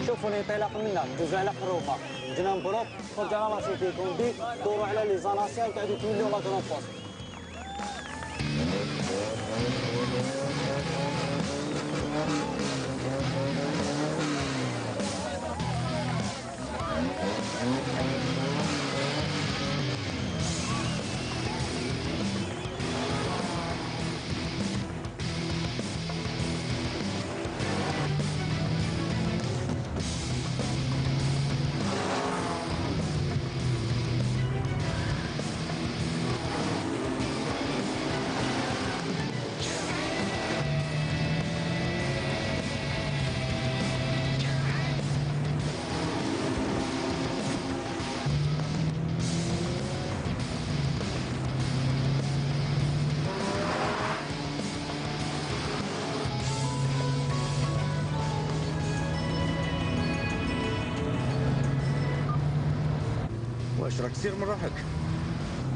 شوفوا الانطلاق منا دوزو على حروفه جينا مبروك خرج على راسي فيكم دي دوروا على لي زاناسيان وقعدوا تولوا لا كرون بوست. واش راك كثير من روحك؟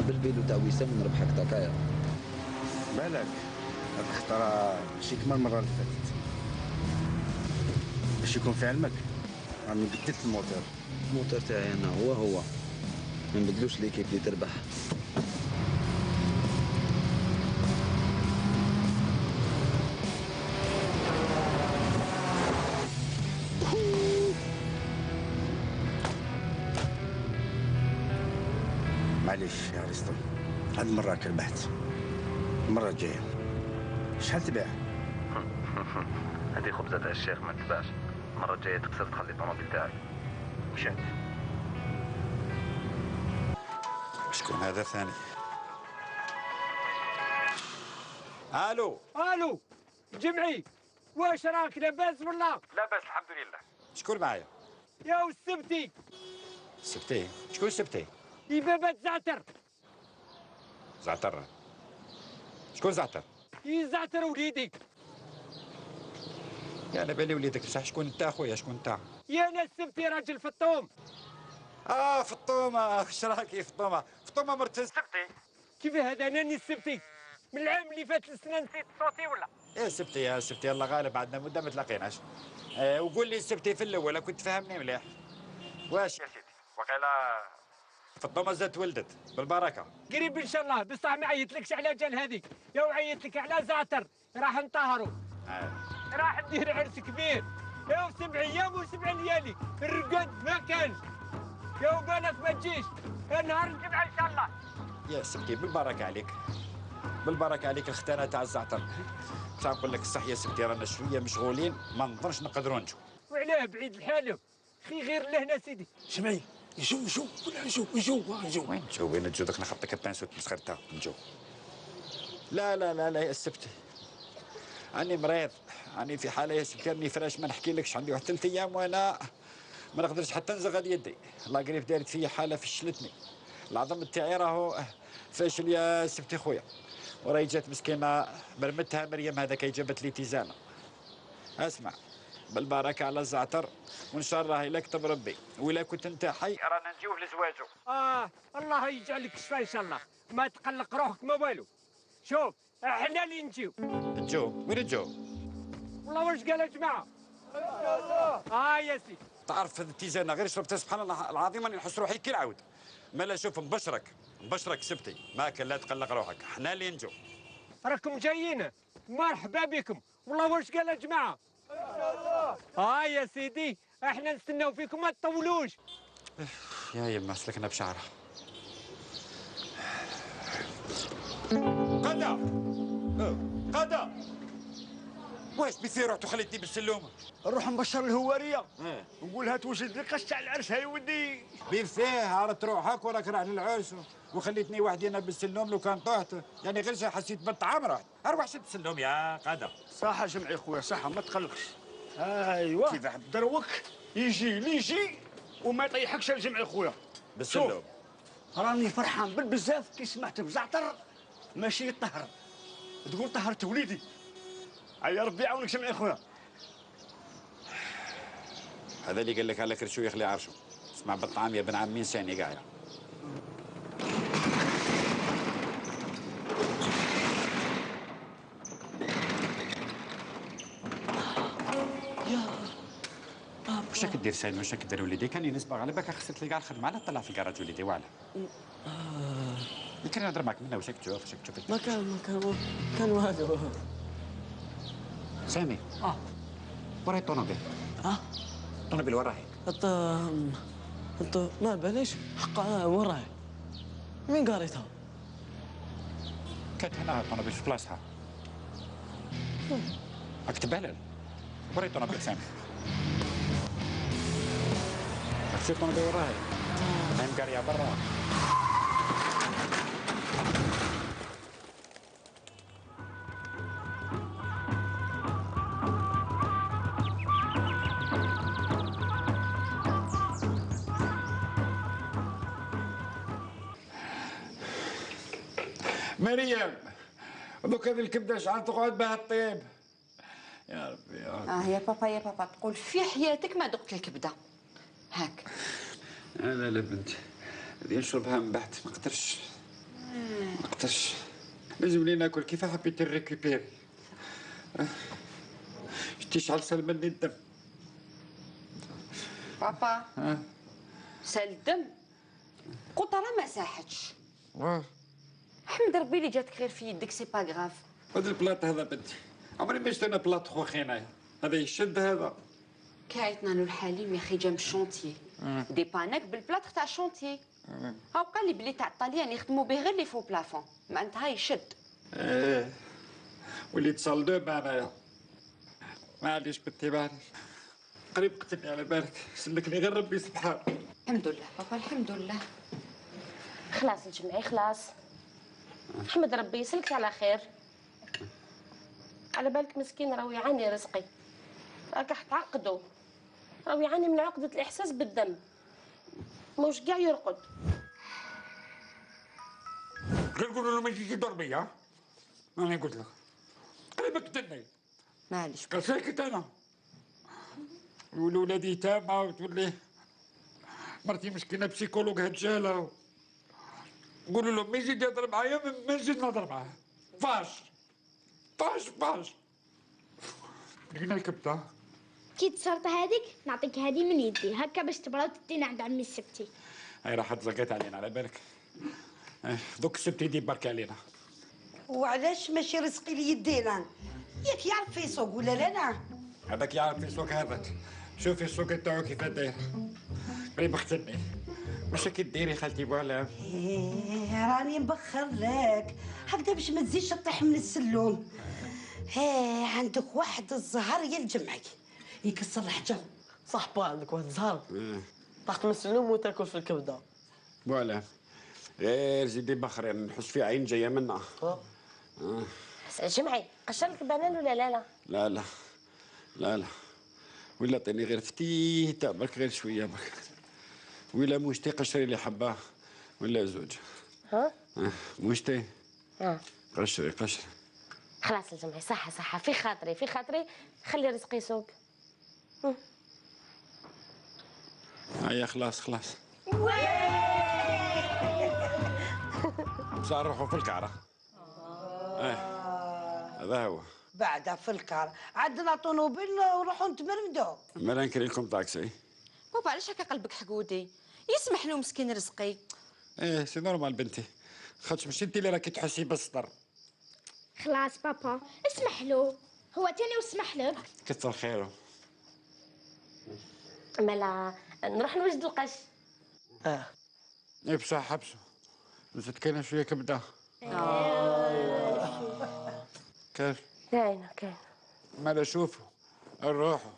بالفيلو تاع وسام نربحك تاكايا. بالك هاد الخطرة ماشي كيما المرة اللي فاتت. باش يكون في علمك راني بدلت الموتور. الموتور تاعي انا هو ما نبدلوش ليكيب اللي تربح. معليش يا ريستو، هاد المرة ربحت. المرة الجاية شحال تبيع؟ هذه خبزة تاع الشيخ ما تباعش. المرة الجاية تقصر تخلي الطوموبيل تاعي. مشات. شكون هذا ثاني؟ الو الو جمعي، واش راك لاباس ولا؟ لاباس الحمد لله. شكون معايا؟ يا السبتي. سبتي؟ شكون سبتي؟ بابا زعتر. زعتر؟ شكون زعتر؟ زعتر وليدي. يا على بالي وليدك بصح شكون انت اخويا؟ شكون انت؟ يا انا السبتي راجل فطوم. فطومه، اش راكي فطومه؟ فطومه مرت السبتي. كيف هذا انا السبتي؟ من العام اللي فات السنه نسيت صوتي ولا؟ يا سبتي يا سبتي الله غالب عندنا مده ما تلاقيناش. وقول لي السبتي في الاول كنت فهمني مليح. واش يا سيدي وقيلا فطومه زادت ولدت بالبركه. قريب ان شاء الله، بصح ما عيطلكش على جال هذيك، يا عيط لك على زعتر راح نطهروا. راح ندير عرس كبير يا 7 ايام و7 ليالي، الرقد ما كانش. يا بالك ما تجيش نهار الجمعه ان شاء الله. يا سبتي بالبركه عليك، بالبركه عليك الختانه تاع الزعتر. بصح نقول لك الصح يا سبتي رانا شويه مشغولين ما نظنش نقدروا نجوا. وعلاه بعيد الحالف خي غير لهنا سيدي. سمعي نجو ولا نجو وين نجو؟ وين نجو؟ داك نخطك البانسو تمسخرتها نجو. لا يا سبتي راني مريض، راني في حاله يا سبتي راني فراش ما نحكيلكش. عندي واحد 3 ايام وانا ما نقدرش حتى نزغد يدي. الله قريب دارت فيا حاله فشلتني. العظم تاعي راهو فاشل يا سبتي خويا. وراهي جات مسكينه مرمتها مريم هذاك جابت لي تيزانه. اسمع بالبركه على الزعتر وان شاء الله الا كتب ربي ولا كنت انت حي رانا نجيوه لزواجه. الله يجعلك شفا ان شاء الله، ما تقلق روحك ما والو. شوف احنا اللي نجيو. وين نجيو؟ والله واش قال يا جماعه؟ يا سيدي تعرف هذه التيزانه غير شربتها سبحان الله العظيم راني نحس روحي كي العود. مالا شوف نبشرك سبتي ما كان لا تقلق روحك، احنا اللي نجو. راكم جايين مرحبا بكم. والله واش قال يا جماعه؟ يا سيدي احنا نستناو فيكم ما تطولوش. يا يما سلكنا بشعره. قدا واش بيصير رحتوا خليتني بالسلومه؟ نروح نبشر الهواريه نقولها توجد القش تاع العرس هاي ودي. بير فيه عرفت روحك وراك راح للعرس وخليتني وحدي انا بالسلوم. لو كان طحت يعني غير حسيت بالطعام رحت. اروح شد السلوم يا قدا. صح جمعي خويا صح ما تقلقش. ايوا كيف دروك يجي وما يطيحكش الجمعي خويا بالسلوم. راني فرحان بالبزاف كي سمعت بزعتر ماشي يطهر، تقول طهرت وليدي. يا ربي يعاونك سمعي خويا. هذا اللي قال لك على كرشو يخلي عرشو. اسمع بالطعام يا بن عمي ثاني قاعد. واش راك دير سالم؟ واش راك دير وليدي؟ كان ينسبغ على بالك خسرت لي كاع الخدمه، على طلع في الكراج وليدي وعلى. كان نهضر معاك منا واش راك تشوف؟ واش راك تشوف؟ ما كان والو. سامي. وراي طونوبيل. طونوبيل وين راهي؟ انت ما باليش حقا وراي. مين قريتها؟ كانت هنا طونوبيل في بلاصتها. راك تبالل. وراي طونوبيل سامي. شو طونوبيل وين راهي؟ ماهي مقاريه برا. مريم دوك هذه الكبده شحال تقعد بها الطيب؟ يا ربي يا ربي. يا بابا يا بابا تقول في حياتك ما دقت الكبده هاك. لا لا بنتي هذه نشربها من بعد ما نقدرش لازم لي ناكل كيف حبيت نريكوبيري. شتي شحال سلمني الدم. بابا سال الدم قطره ما ساحتش. حمد ربي اللي جاتك غير في يدك سي با غراف. هذا البلاط هذا بنتي عمري ما شفت انا بلاط خو خينايا هذا يشد هذا. كايتنا نور الحليم يا اخي جا من الشونتيي ديباناك بالبلاط تاع الشونتيي. هاو قال لي بلي تاع الطاليان يخدموا به غير لي فو بلافون معناتها يشد. وليت صال دو انايا معليش بنتي معليش قريب قتلني على بالك سلكني غير ربي سبحانه. الحمد لله بابا الحمد لله. خلاص الجمعي خلاص. حمد ربي يسلكك على خير. على بالك مسكين راهو يعاني رزقي. راك تعقدوا. راهو يعاني من عقدة الإحساس بالذنب. موش كاع يرقد. غير نقول له ما تجيش تدور بيا. أنا قلت لك. قريبك قتلني. معليش قال ساكت أنا. يقولوا ولادي تامة وتولي مرتي مسكينة بسيكولوج هجالة. نقولوا له ما يزيد يهضر معايا ما نزيد نهضر معاه. فاش لقينا الكبده. كي تصرت هذيك نعطيك هذه من يدي هكا باش تبرد تدينا عند عمي السبتي. هاي راحت زقيت علينا على بالك. دوك السبت يدي برك علينا. وعلاش ماشي رزقي اللي يدينا؟ ياك يعرف يسوق ولا لا؟ هذاك يعرف يسوق هذاك. شوفي السوق تاعو كيف داير. قريب قتلني. واش كي ديري خالتي بولا؟ راني نبخر لك هكذا باش ما تزيدش تطيح من السلوم. عندك واحد الزهر يا الجمعي يكسر الحجر. صح عندك واحد الزهر طاحت من السلوم وتاكل في الكبده. فوالا غير زيدي بخر يعني نحس في عين جايه منا. جمعي قشر لك بنان ولا لا؟ لا ولا عطيني غير فتيته برك غير شويه برك. ولا موشتي قشري لي حبه ولا زوج. موشتي قشري خلاص الجمعي صح في خاطري خلي رزقي يسوق. هيا خلاص بصح نروحوا في الكعرة. هذا هو. بعدها في الكار عندنا طوموبيل ونروحوا نتمرمدوا. مالا نكري لكم طاكسي. بابا علاش هكا قلبك حقودي؟ يسمح له مسكين رزقي. سي نورمال بنتي خاطش ماشي انت اللي راكي تحسي بالصدر. خلاص بابا اسمح له هو تاني واسمح لك. كثر خيره. مالا نروح نوجد القش. بصح حبسه زدت كاينه شويه كبده. كيف؟ كاين مالا شوفوا نروحوا.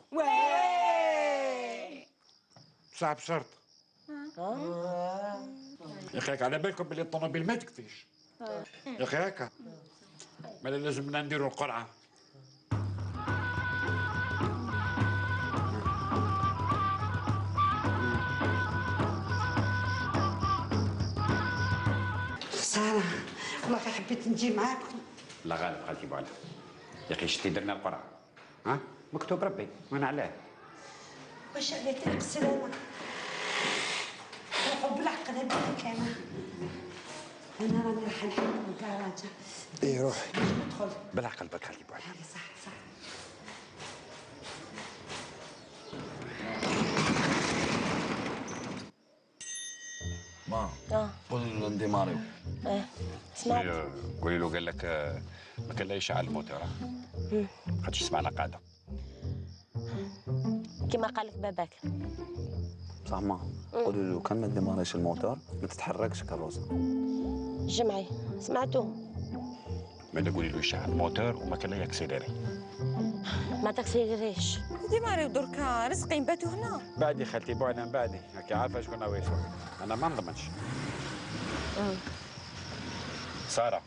بصح بشرط. يا اخي على بالكم بلي الطوموبيل ما تكفيش. يا اخي هكا مالا لازمنا نديروا القرعه. خسارة والله حبيت نجي معاكم. لا غالب خالتي بوالا يا اخي شتي درنا القرعه ها مكتوب ربي وانا علاه. واش عليك يا بسلامه؟ روحوا بالعقل هذيك انا راني راح نحل الكراجه. ايه روحي ادخل بالعقل برك خلي بوحدك. صح صح. ما قولي له نديماريو. سمعت. قولي له قال لك ما كان لا يشعل الموتور خاطش سمعنا قاعده. كما قال لك باباك. صح ما قولي له كان ما ديماريش الموتور ما تتحركش كروسه. جمعي سمعتو. بعد قولي له يشعل الموتور وما كان لا يكسيليري. ما تكسيريش. ديماريو دركا رزقي نباتو هنا. بعدي خالتي بعنا من بعدي هاكي عارفه شكون هو يسوى. انا ما نضمنش. ساره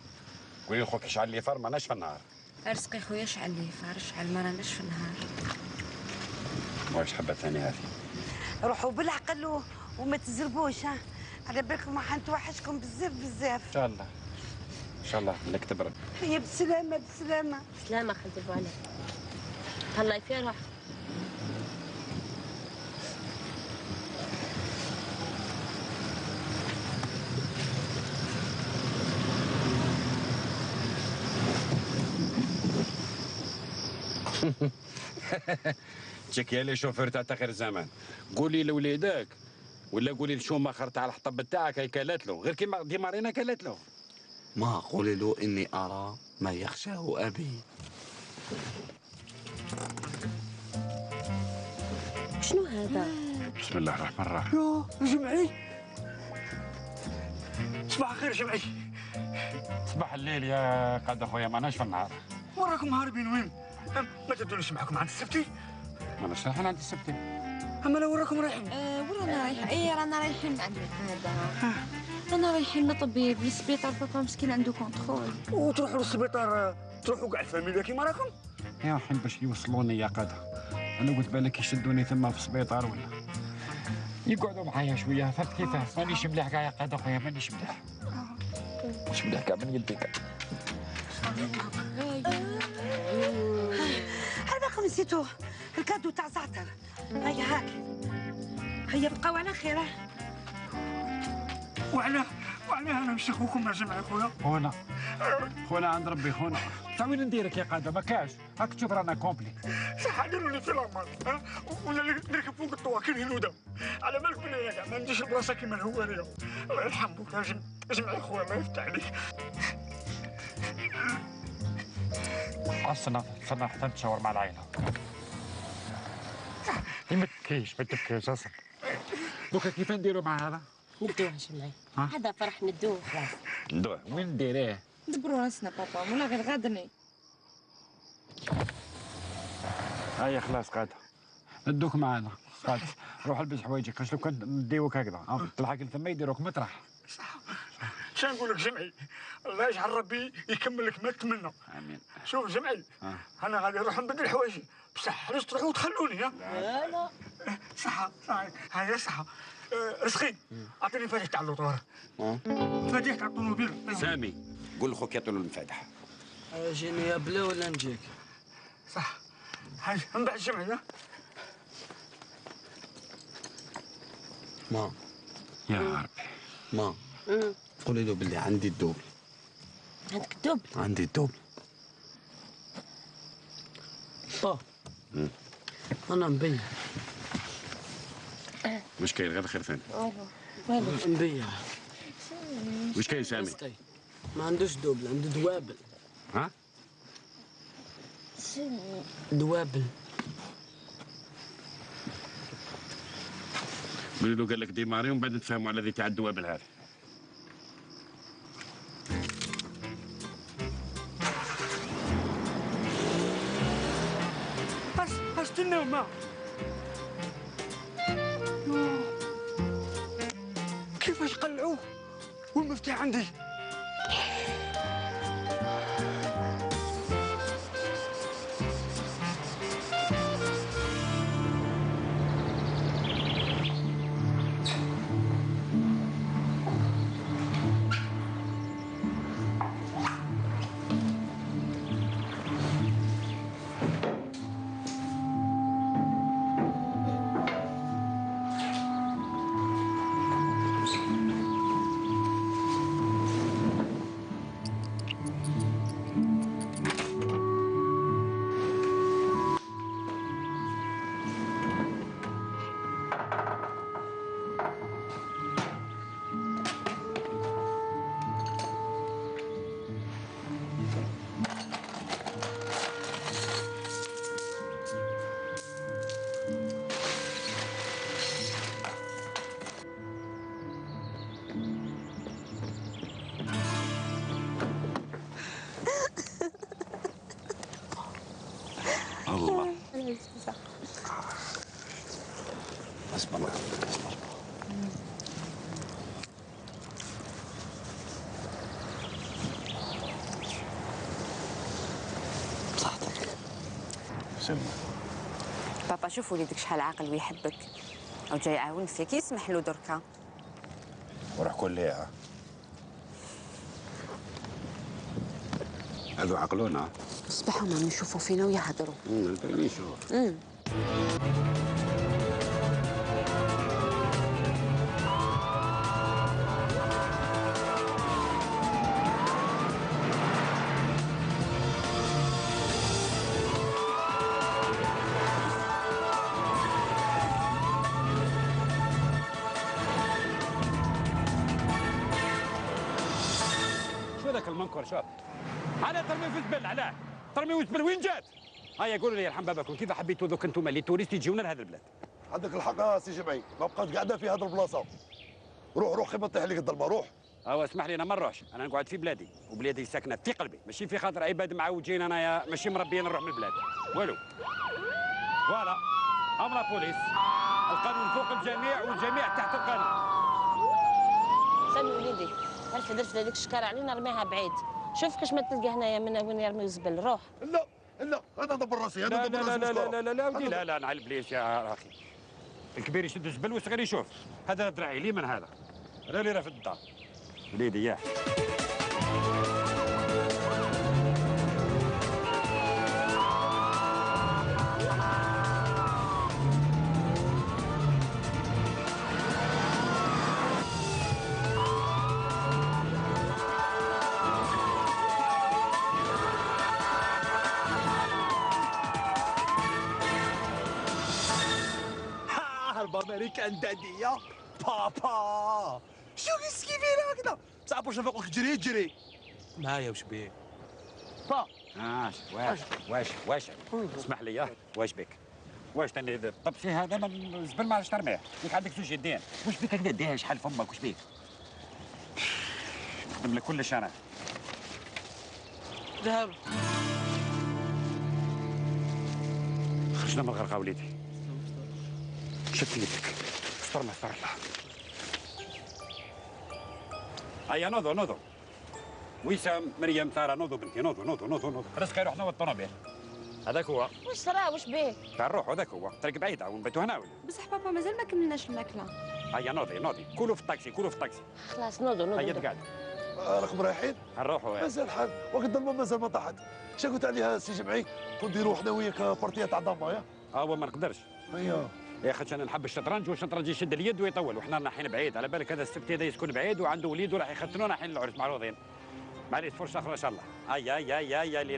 قولي لخوك يشعل لي فار ماناش في النهار. رزقي خويا شعل لي فار شعل ما راناش في النهار. واش حبه ثاني هذه؟ روحوا بالعقل وما تزربوش ها. على بالكم راح نتوحشكم بزاف بزاف. ان شاء الله ان شاء الله لك تبرد. هي بسلامه بسلامه. بسلامه خالتي بوعلي. تهلاي في روحك. تشكي لي شوفير تاع تاخر الزمان. قولي لوليدك ولا قولي لشوماخر تاع الحطب تاعك هي كالت له غير كيما ديمارينا كالت له. ما قولي له اني ارى ما يخشاه ابي. شنو هذا؟ بسم الله الرحمن الرحيم. يا جمعي صباح الخير جمعي. صباح الليل يا قاد اخويا ماناش في النهار. وراكم هاربين وين؟ ما تدونيش معكم عند السبتي؟ ماناش رايحين عند السبتي. اما لو وراكم رايحين؟ ورانا رايحين. ايه رانا رايحين عند هذا. رانا رايحين لطبيب للسبيطار بابا مسكين عنده كونترول. وتروحوا للسبيطار تروحوا كاع الفاميليا كيما راكم؟ يا حين باش يوصلوني يا قاده. انا قلت بالك يشدوني ثم في السبيطار ولا يقعدوا معايا شويه. فهمت كيفاه؟ مانيش مليح كاع يا قاده اخويا مانيش مليح. مش مليح كاع من يديك. على بالكم نسيتوه الكادو تاع زعتر. هيا هاك هيا بقاو على خير. وعلاه انا مش اخوكم يا جماعه خويا. خونا عند ربي خونا. تا وين نديرك يا قاده ما كاش هاك تشوف رانا كومبلي. صح ديروني في لامان ولا نركب فوق الطواكن هنوده. على بالك بلي كاع ما نديش البلاصه كيما الهواريه. الله يرحمك يا جماعه خويا الله يفتح عليك. استنى حتى نتشاور مع العائله. ما تبكيش اصلا. دوكا كيف نديروا مع هذا؟ ندوه جمعي. هذا فرح ندوه خلاص. ندوه وين نديريه؟ دبروا راسنا بابا ولا غير غادرني. هيا خلاص قاده ندوك معانا قاده. روح البس حوايجك خاش لو كان نديوك هكذا تلحق لثما يديروك مطرح. صح شنو نقول لك جمعي؟ الله يجعل ربي يكمل لك ما تتمنى. امين. شوف جمعي انا غادي نروح نبدل حوايجي بصح علاش تروحوا وتخلوني؟ لا لا صح هيا صح. رزقي اعطيني المفاتيح تاع اللوطوره. المفاتيح تاع الطوموبيل. سامي قول لخوك يعطوا له المفاتيح. جيني يا بلا ولا نجيك؟ صح هاي من بعد جمعي. ما يا ربي ما قولي له باللي عندي الدوبل. عندك الدوبل؟ عندي الدوبل. انا مبين. واش كاين غير خير ثاني؟ مبين. واش كاين سامي؟ ما عندوش دوبل عنده دوابل. ها؟ دوابل. قولي له قال لك ديماري ومن بعد نتفاهموا على ذي تاع الدوابل هذه. استناو ما كيفاش قلعوه والمفتاح عندي. اصبر الله يعطيك اصبر. بصحتك. سلمى. بابا شوف وليدك شحال عاقل ويحبك، او جاي يعاون فيك، يسمح له دركا. وروح كل ليها. هذو عقلونا. صباحهم عم يشوفوا فينا ويهضروا. نبغي نشوف. شو ذاك المنكر شوف. على ترمي في الزبل علاه؟ ترمي في الزبل وين جات؟ هيا قولوا لي يرحم باباكم كيف حبيتوا ذوك انتم اللي توريست يجيونا لهذا البلاد؟ عندك الحق سي جمعي، ما بقات قاعده في هذه البلاصه. روح خي ما تطيح عليك الظلمه روح. اسمح لي انا ما نروحش، انا نقعد في بلادي وبلادي ساكنه في قلبي، ماشي في خاطر عباد معوجين انايا ماشي مربيين نروح من البلاد. والو. فوالا. امر بوليس. القانون فوق الجميع والجميع تحت القانون. سامي وليدي، عرف درت هذيك الشكاره علينا رميها بعيد. شوف كاش ما تلقى هنايا من وين يرميو الزبل. روح. لا انا ندبر راسي انا ندبر راسي. لا ودي لا انا على البليس يا اخي. الكبير يشد الزبل والصغير يشوف. هذا دراعي لي من هذا. راه اللي راه في الدار. وليدي ياه. الامريكان داديه بابا شو كيسكيفينا هكذا صعب واش نفوقك جري معايا وش بيه؟ واش اسمح لي واش بك؟ واش تاني الطبسي هذا من الزبل ما عادش ترميه، ليك عندك زوج يدين، واش بك هكذا ديها شحال فمك واش بك؟ نخدم لك كلش انا. ذهب خرجنا من الغرقه وليدي. شد يدك استر ما استر الله. هيا نوضوا وسام مريم ساره نوضوا بنتي نوضوا رزقي يروح نوض الطوموبيل. هذاك هو. واش صرا واش بيه؟ تعال نروحوا هذاك هو، طريق بعيده ونبيتوا هنا ولا؟ بصح بابا مازال ما كملناش الماكله. هيا نوضي كلوا في الطاكسي خلاص نوضوا هيا تقعد. راكم رايحين؟ نروحوا مازال الحال وقت الظلمه مازال ما طاحت. اش قلت عليها سي جمعي؟ ونديروا حنا وياك بارتيه تاع ضامه يا؟ هو ما نقدرش. يا خاطش انا نحب الشطرنج والشطرنج يشد اليد ويطول وحنا ناحيين بعيد، على بالك هذا السبت هذا يسكن بعيد وعنده وليد وراح يختنونا حين العرس معروضين. معليش فرصه اخرى ان شاء الله. يا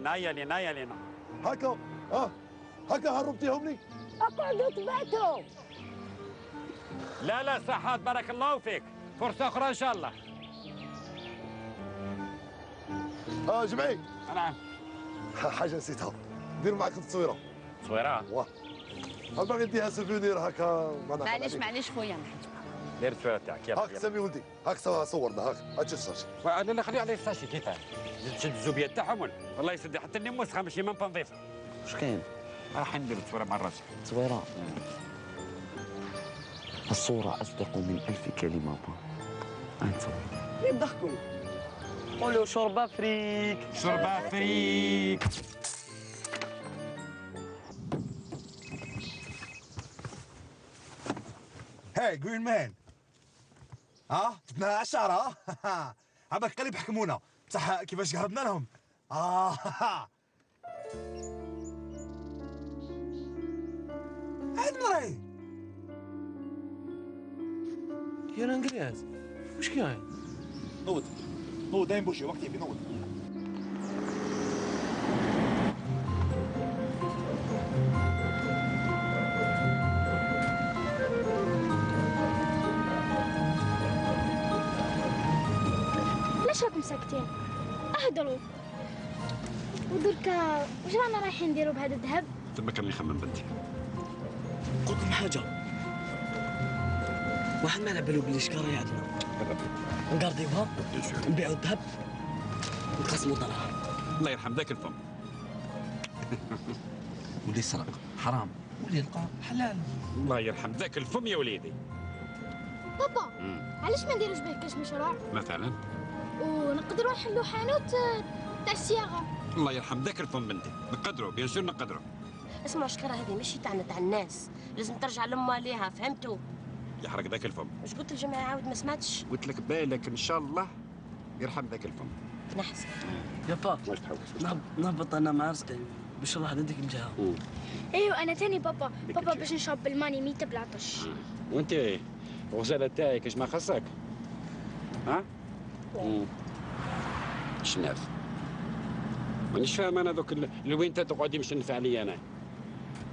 لينا هكا هربتيهم لي؟ اقعدوا تبعتوا. لا صحات بارك الله فيك، فرصه اخرى ان شاء الله. جمعي. نعم. حاجه نسيتها، ندير معك التصويره. تصويره؟ واه. باغي نديها سوفونير هكا. معليش خويا دير التصويره تاعك يلا. هاك سامي ولدي، هاك صورنا هاك، هاتشوف الساشي. لا خليه عليه الساشي كيفاه؟ تشد الزوبيه تاعهم والله يسد حتى اني موسخه ماشي مام نظيفه. واش كاين؟ راح ندير التصويره مع الراجل. تصويره؟ الصورة أصدق من 1000 كلمة بابا. أنت يضحكوا قولوا شوربة فريك. هاي جرين مان فتنا 10 عباك قلب حكمونا بصح كيفاش هربنا لهم هاد مري يا رانكرياز واش كاين؟ نوض دايم بوشي وقتي في نوض. ليش راكم ساكتين؟ اهدروا. ودركا واش رانا رايحين نديروا بهذا الذهب؟ تما كان يخمم بنتي. نقول لكم حاجة، واحد ما على بالو بلي شكارة عندنا نقارديوها نبيعوا الذهب ونقسموا طلعها. الله يرحم ذاك الفم. ولي سرق حرام. واللي يلقى حلال. الله يرحم ذاك الفم يا وليدي. بابا علاش ما نديروش به كاش مشروع مثلا ونقدروا نحلوا حانوت تاع الصياغه. الله يرحم ذاك الفم بنتي، نقدروا بيان سور نقدروا. اسمعوا شكرا هذه ماشي تاعنا تاع الناس، لازم ترجع لامها ليها، فهمتوا؟ يحرق ذاك الفم. واش قلت الجماعه عاود ما سمعتش؟ قلت لك بالك ان شاء الله يرحم ذاك الفم. نحس يا با نهبط انا مع رزقي باش نروح لهذيك الجهه. ايوه انا ثاني بابا باش نشرب بالماني ميت بالعطش. وانت الغزاله تاعك اش ما خصك؟ ها؟ شناف مانيش فاهم انا دوك لوين انت تقعدي مشنف عليا انا.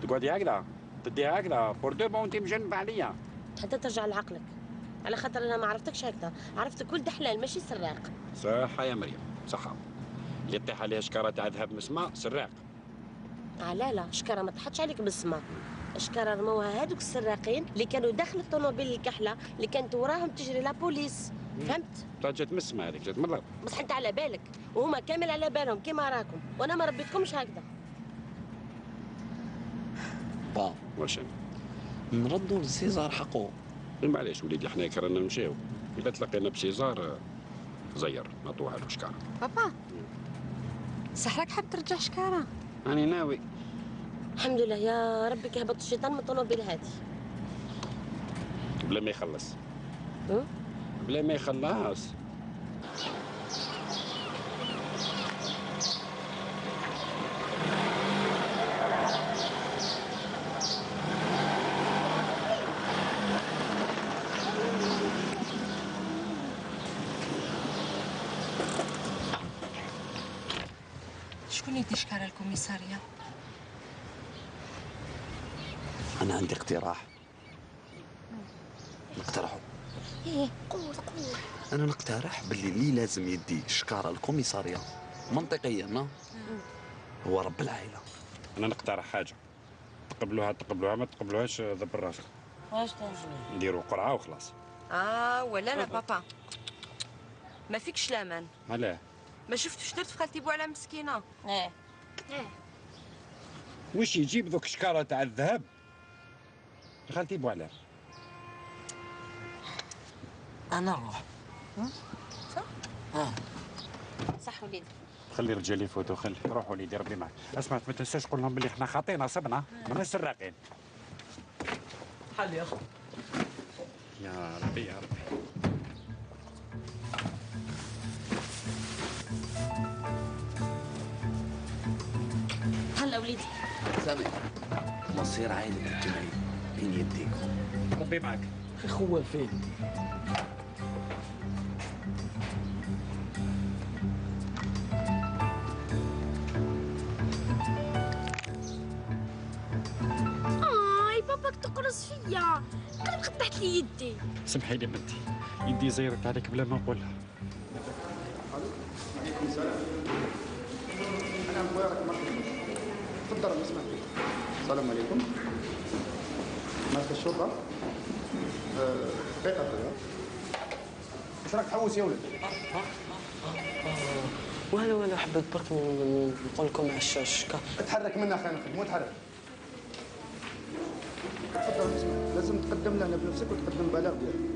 تقعدي هكذا تديها هكذا بور دو بون انت مجنب عليا. حتى ترجع لعقلك، على خاطر انا ما عرفتكش هكذا، عرفتك ولد حلال ماشي سراق. صح يا مريم صح. اللي طيح عليها شكاره تاع ذهب مسمى سراق. لا لا شكاره ما طحتش عليك بالسما، شكاره رموها هذوك السراقين اللي كانوا داخل الطوموبيل الكحله اللي كانت وراهم تجري لا بوليس. فهمت؟ جات مسمى هذيك جات مرة. بصح انت على بالك وهما كامل على بالهم كيما راكم، وانا ما ربيتكمش هكذا. با واش نردوا لسيزار حقه. معليش وليدي حنا كرانا نمشيو، إذا تلاقينا بسيزار زير نعطوها له شكاره. بابا صح راك حاب ترجع شكاره؟ راني ناوي. الحمد لله يا ربي كهبط الشيطان من الطوموبيل هذه. بلا ما يخلص. بلا ما يخلص. شكون يدي شكاره الكوميساريه؟ انا عندي اقتراح نقترحه. ايه قول انا نقترح باللي اللي لازم يدي شكاره الكوميساريه منطقيا هو رب العائله. انا نقترح حاجه، تقبلوها ما تقبلوهاش دبر راسك. واش تنجمي؟ نديروا قرعه وخلاص. ولا لا بابا ما فيكش لامان. علاه؟ ما شفتش درت في خالتي بوعلى مسكينه. ايه واش يجيب ذوك شكاره تاع الذهب خالتي بوعلى. انا نروح. صح؟ صح وليدي. خلي رجالي يفوتوا، خلي روح وليدي ربي معك. اسمع ما تنساش قول لهم بلي احنا خاطينا صبنا ماناش سراقين. حل يا اخو. يا ربي يا ربي. هلا وليدي. سامي مصير عائلة الجمعية بين يديك. ربي معك. خوال فين؟ باباك تقرص فيا، قلب قطعت لي يدي. سمحي لي بنتي، يدي زيرت عليك بلا ما نقولها. عليكم السلام. انا خويا راك مرحبا. تفضل نسمع فيك. السلام عليكم. ماسك الشرطه. دقيقه خويا. واش راك تحوس يا ولد؟ ولا حبيت برك نقول لكم على الشاشة. تحرك منا خلينا نخدموا تحرك. تفضل نسمع، لازم تقدم لنا بنفسك وتقدم بلاغ ديالك.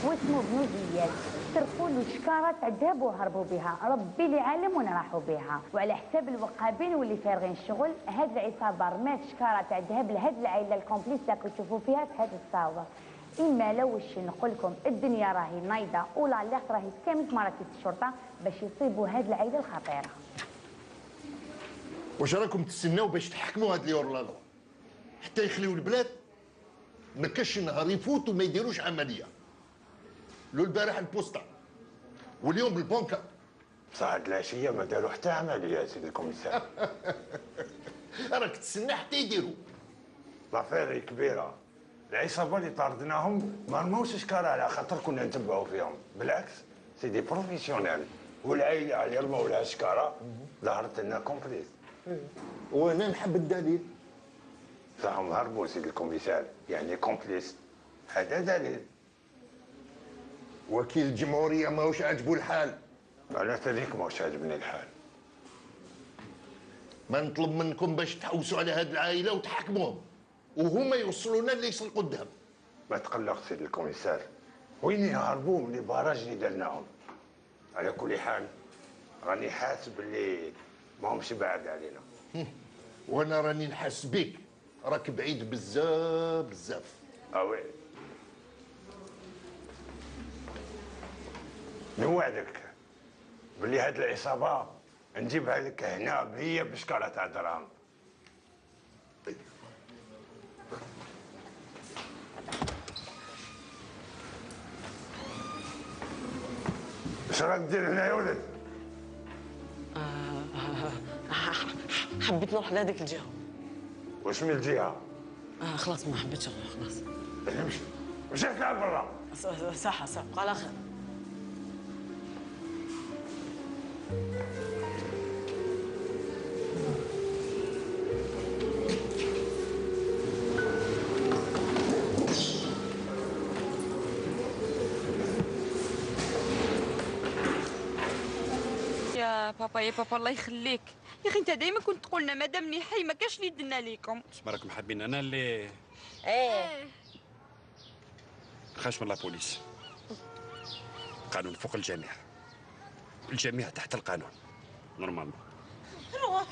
واسمه بنو زياد، سرقوا له شكاره تاع الذهب وهربوا بها، ربي اللي عالم وين راحوا بها، وعلى حساب الوقابين واللي فارغين الشغل هاد العصابه رمات شكاره تاع الذهب لهاد العائله الكومبليس راكم تشوفوا فيها في هاد الصاوره. اما لو واش نقول لكم الدنيا راهي نايضه ولا لاخت راهي كامل مراكز الشرطه باش يصيبوا هاد العائله الخطيره. واش راكم تستناو باش تحكموا هاد اليورلالا حتى يخليو البلاد؟ ما كاش نهار يفوت وما يديروش عمليه. لو البارح البوسطه واليوم البنكه. صعد العشيه ما داروا حتى عمليه سيدي الكوميسار. راك تسنى حتى يديروا. لافير كبيره. العصابه اللي طاردناهم ما رماوش شكاره على خاطر كنا نتبعوا فيهم، بالعكس سي دي بروفيسيونيل، والعائله اللي رماو لها شكاره ظهرت لنا كومبليس. وانا نحب الدليل. راهم هربوا سيدي الكوميسار، يعني كومبليس. هذا دليل. وكيل الجمهوريه ماهوش عاجبو الحال. انا تريك ماهوش عاجبني الحال. ما نطلب منكم باش تحوسوا على هذه العائله وتحكموهم وهما يوصلونا اللي يسرقوا الذهب. ما تقلق سيدي الكوميسار، وين يهربوا من البراج اللي درناهم. على كل حال راني حاسب اللي ماهمش بعاد علينا. وانا راني نحس بيك، راك بعيد بزاف بزاف. وي نوعدك بلي هاد العصابه نجيبها لك هنا هي بشكاره تاع دراهم. اش راك دير هنا يا ولد؟ حبيت نروح لهذيك الجهه. واش من الجهه؟ خلاص ما حبيتش نروح خلاص. امشي مشي تلعب برا. صح بقى على خير. يا بابا الله يخليك يا اخي، انت دايما كنت تقول لنا مادامني حي ما كاش اللي يدنا ليكم. راكم حابين انا اللي خاش من لابوليس. القانون فوق الجميع، الجميع تحت القانون نورمالمون. روح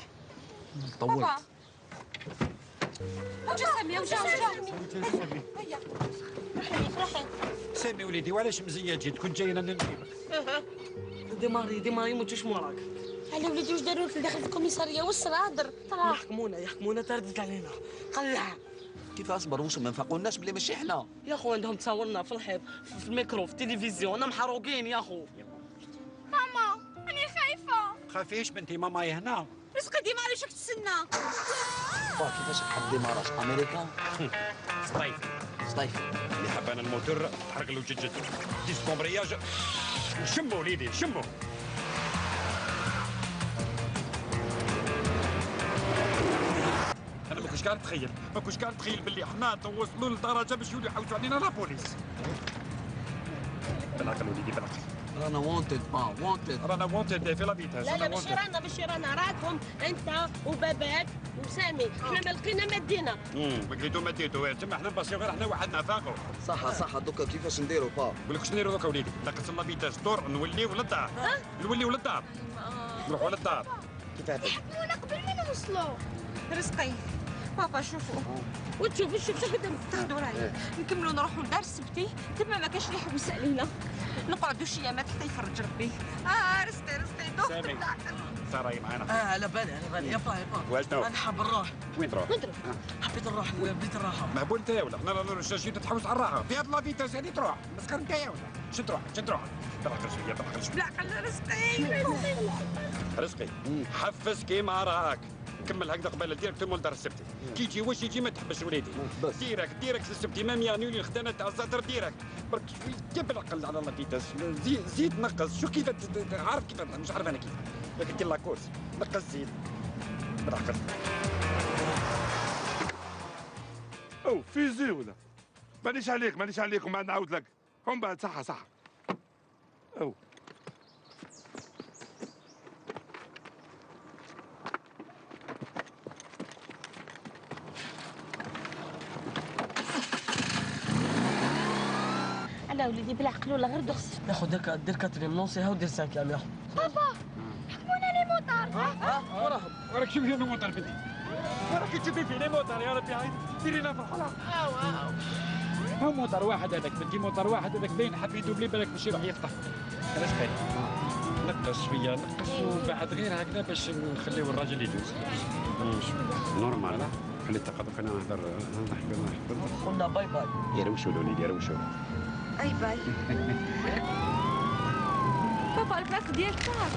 طولت. وجا سامي وجا هيا روحي سامي وليدي وعلاش مزيه جيت؟ كنت جاينا ننفيك. ديماري موتوش موراك. على وليدي واش داروا في داخل الكوميساريه واش هضر؟ يحكمونا تردت علينا. قلع كيف اصبر واش ما نفقولناش بلي ماشي حنا يا خو. عندهم تصاورنا في الحيط في الميكرو في التلفزيون، انا محروقين يا خو. ماما انا خايفه. خافيش بنتي، ماماي هنا. رزقي ديما علاش راك تستنى؟ كيفاش تحب ديماراج امريكا؟ صيفي اللي حاب انا الموتور تحرق له جد ديسكومبرياج. شموا وليدي شموا. انا ما كنتش قاعد نتخيل باللي حنا توصلوا لدرجه باش يوليو يحوسوا علينا لابوليس. بالعقل وليدي بالعقل. رانا وونتد رانا وونتد في لابيتاج. لا ماشي رانا راكم انت وباباك وسامي. احنا ما لقينا ما دينا. ما لقيتو تما احنا نبصيو غير احنا وحدنا فاقوا. صح دوكا كيفاش نديروا با؟ نقول لك شنو نديروا دوكا وليدي؟ نقص لابيتاج دور نوليو للدار. نروحوا للدار. كيف يحكمونا قبل ما نوصلوا. رزقي بابا شوفوا شوف قدام تاخذوا رايي نكملوا نروحوا لدار السبتي تما ما كاش اللي يحوس علينا، نقعدوا شي ايامات حتى يفرج ربي. رزقي دوخت الداخل. سراي معانا. على بالي يا با واشنو؟ انا حاب نروح. وين تروح؟ حبيت نروح لبيت الراحه. مهبول انت يا ولا حنا رانا جيت تحوس على الراحه في هاد لافيتاس هادي تروح مسكر انت يا ولا شد تروح بالعقل شويه بالعقل رزقي حفز كيما راك كمل هكذا قبل ديريكتومون لدار السبتي. كي يجي واش يجي ما تحبش وليدي. ديريكت السبتي مام يغنيولي الخدانه تاع الزهر ديريكت برك شويه بالعقل على لافيتاس. زيد نقص. شو كيف عارف كيف مش عارف انا كيف لكن كي لاكورس نقص زيد بالعقل. او فيزي ولا مانيش عليك وما نعاود لك هم بعد. صح او على وليدي بالعقل ولا غير دخس. ناخذ دير كاتريم نونسيها ودير سانكيام يا خو. بابا حكمونا لي موطار. وراهم راك شوفي لي موطار بنتي. راك تشوفي في لي موطار يا ربي ديري لنا فرحه. هو موطر واحد هذاك بنتي، موطر واحد هذاك باين حاب يدوبلي بالك باش يروح يفطر. علاش باين؟ نقص شويه وبعد غير هكذا باش نخليو الراجل يدوز. نورمال خلي التقدم انا نهضر. قلنا باي باي. يروشوا لوني يروشوا. اي باي. بابا البلاصه ديالك طار.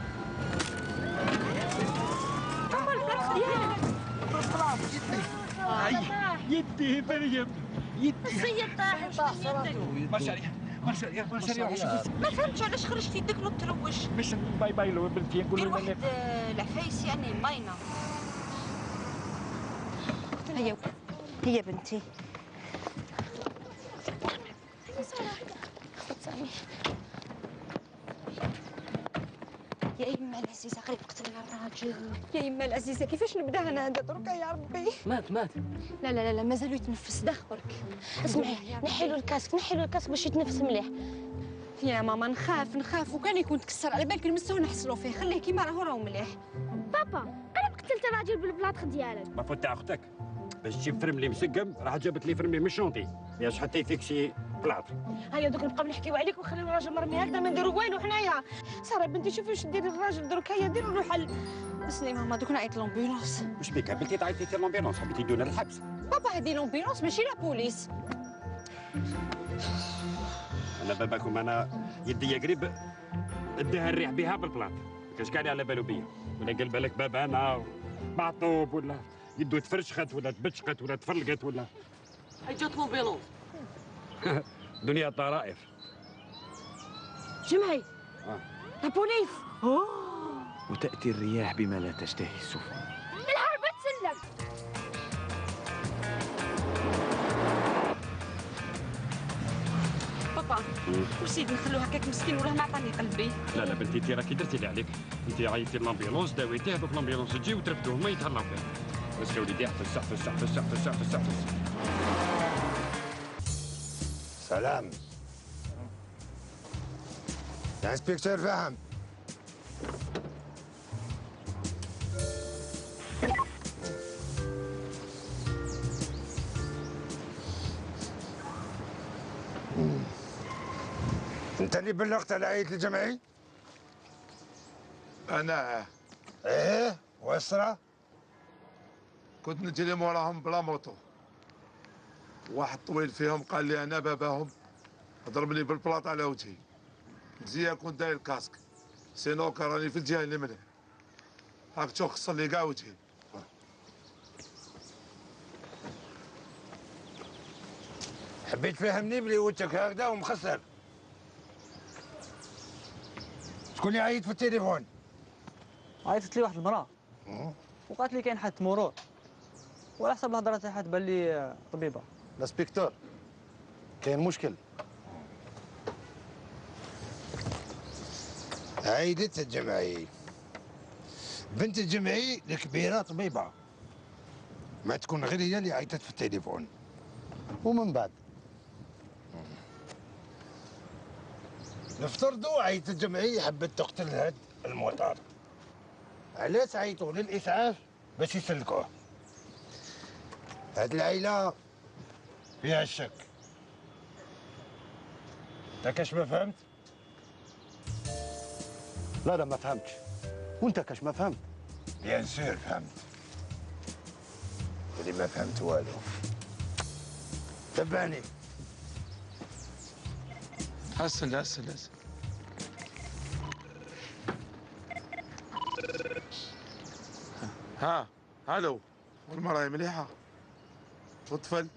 بابا البلاصه ديالك. يدي مريم يدي. السيد طاح مارشاليا مارشاليا ما فهمتش علاش خرجتي يدك نوض تروش. باش باي باي لو بنتي نقول دير لها واحد العفايس يعني ماينه. هي بنتي. يا يما العزيزه قريب قتلنا الراجل. يا يما العزيزه كيفاش نبدا انا هذا دركا يا ربي. مات لا لا لا مازالو يتنفس داخ برك. اسمعي نحي له الكاسك باش يتنفس مليح. يا ماما نخاف وكان يكون تكسر على بالك نمسوه نحصلوا فيه. خليه كيما راهو مليح. بابا قريب قتلت الراجل بالبلاطخ ديالك. ما فوت تاع اختك باش تجيب فرملي مسقم راح جابت لي فرملي من الشونطي ياش حتى يفيكسي بلاطر. هيا دوك نبقاو نحكيو عليك وخليو الراجل مرمي هكذا ما نديرو والو حنايا. ساره بنتي شوفي واش ديري الراجل دروك. هيا ديروا له حل. اسمعي ماما دوك نعيط لومبيلونس. واش بيك بنتي تعيطي في لومبيلونس حبيتي يدونا للحبس. بابا هذه لومبيلونس ماشي لا بوليس. انا باباكم انا يدي قريب اديها الريح بها بالبلاط ما كاش كاع على بالو بيا ولا قال بالك بابا انا معطوب ولا يدو تفرشخت ولا تبشقت ولا تفرلقت ولا هاي جات لومبيلونس. دنيا طرائف. جمعي لا بوليس. وتأتي الرياح بما لا تشتهي السفن. الحرب تسلك. بابا وسيدي نخلو هكاك مسكين ولا ما عطاني قلبي. لا لا بنتي انت راكي درتي اللي عليك. انت عيطتي للامبيلونس داويتيه دوك الامبيلونس تجي وترفدوه ما يتهلاو فيه. بس يا وليدي فسح فسح فسح فسح فسح فسح. سلام يا انسبكتور فهم. انت اللي بلغت على عيد الجمعي؟ انا ايه واسرة؟ كنت نجري موراهم بلا موطو. واحد طويل فيهم قال لي انا باباهم ضربني بالبلاط على وجهي. مزيان كنت داير الكاسك سينو راني في الجهه اللي منه. هاك تشوف خصر لي كاع وجهي. حبيت تفهمني بلي وجهك هكذا ومخسر. شكون اللي عيط في التليفون؟ عيطت لي واحد المراه وقالت لي كاين حادث مرور وعلى حسب الهضره تاعها تبان لي طبيبه. الانسبكتور كاين مشكل. عيدت الجمعي بنت الجمعي الكبيره طبيبه ما تكون غير هي اللي عيطت في التليفون. ومن بعد نفترضوا عيط الجمعية حبت تقتل هاد الموطار. علاش عيطوا للإسعاف باش يسلكوه؟ هاد العيلة فيها الشك. انت كاش ما فهمت؟ لا ما فهمتش. وانت كاش ما فهمت؟ بيان سور فهمت. اللي ما فهمت والو. تبعني. حسن. ها الو والمرأة مليحة والطفل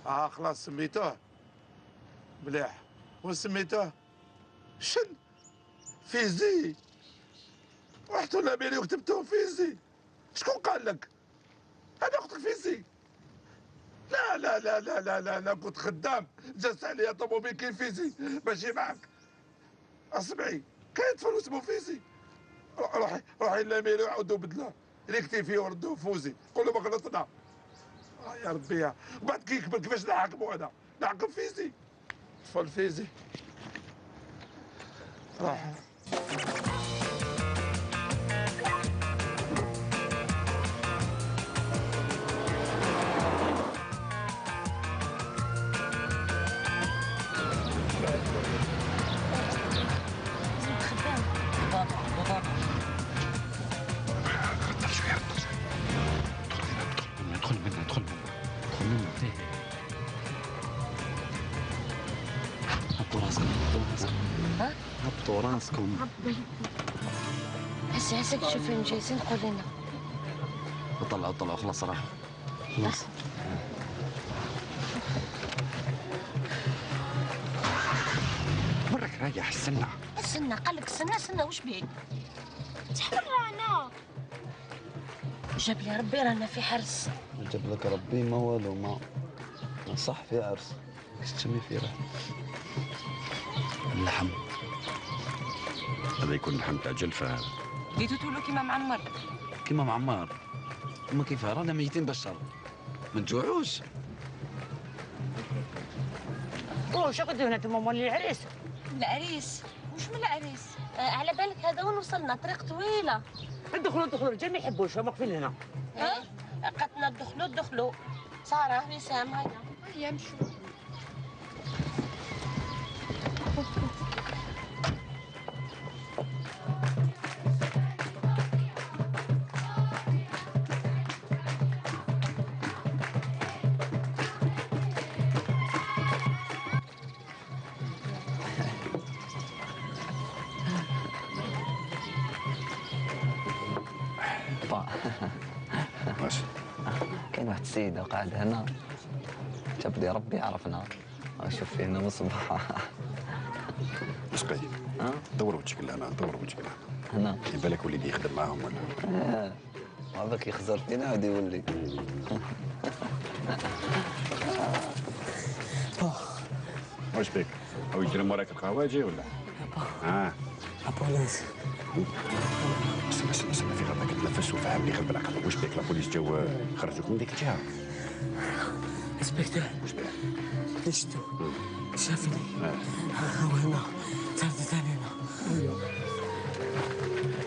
خلاص سميتوه مليح. وين سميتوه؟ شن فيزي. رحتوا لابيري وكتبتوه فيزي. شكون قال لك؟ انا اختك فيزي. لا لا لا لا لا لا انا كنت خدام جلست عليا طوموبيل كاين فيزي ماشي معك. اسمعي كاين طفل اسمه فيزي. روحي لاميري وعاودوا بدلوه ريكتي فيه وردوه فوزي. قول له ما غلطنا. يا ربي بعد كي يكبر كيفاش نحاكمو انا؟ نحكم فيزي. طفل فيزي. روح. هبطوا راسكم. هسه هسه تشوف فيلم جايزين قول لنا. طلعوا خلاص راح. خلاص. مرك رايح السنة. السنة قال لك السنة وش بيك؟ شحال رانا؟ جاب لي ربي رانا في حرس. جاب لك ربي ما والو ما صح في عرس. ايش تسمي في راه؟ اللحم. هذا يكون لحم تاع جلفة هذا. ديتو تولو كيما معمر. كيما معمر. هما كيفاه رانا ميتين بشر. ما نجوعوش. شو قدروا هنا انتم مول العريس؟ العريس؟ وش من العريس؟ على بالك هذا وين وصلنا طريق طويلة. ادخلوا الرجال ما يحبوش هم واقفين هنا. قتنا الدخلوا سارة وسام هيا امشوا. ماشي. كاين واحد السيدة قاعدة هنا جاب لي ربي عرفنا. شوف فينا مصباح. اسقي. دور وجهك لهنا دور وجهك لهنا. هنا. بالك وليدي يخدم معاهم ولا؟ هذاك يخزر فينا عاد يولي. واش بيك؟ او يجري موراك القهواجي ولا؟ البوليس. اسمع في غضك تنفس وفهمني غير بالعقل. واش بيك لابوليس جاو خرجوك من ديك الجهه؟ انسبكتور. واش بيك؟ لشتو شافني. هو هنا صارت علينا.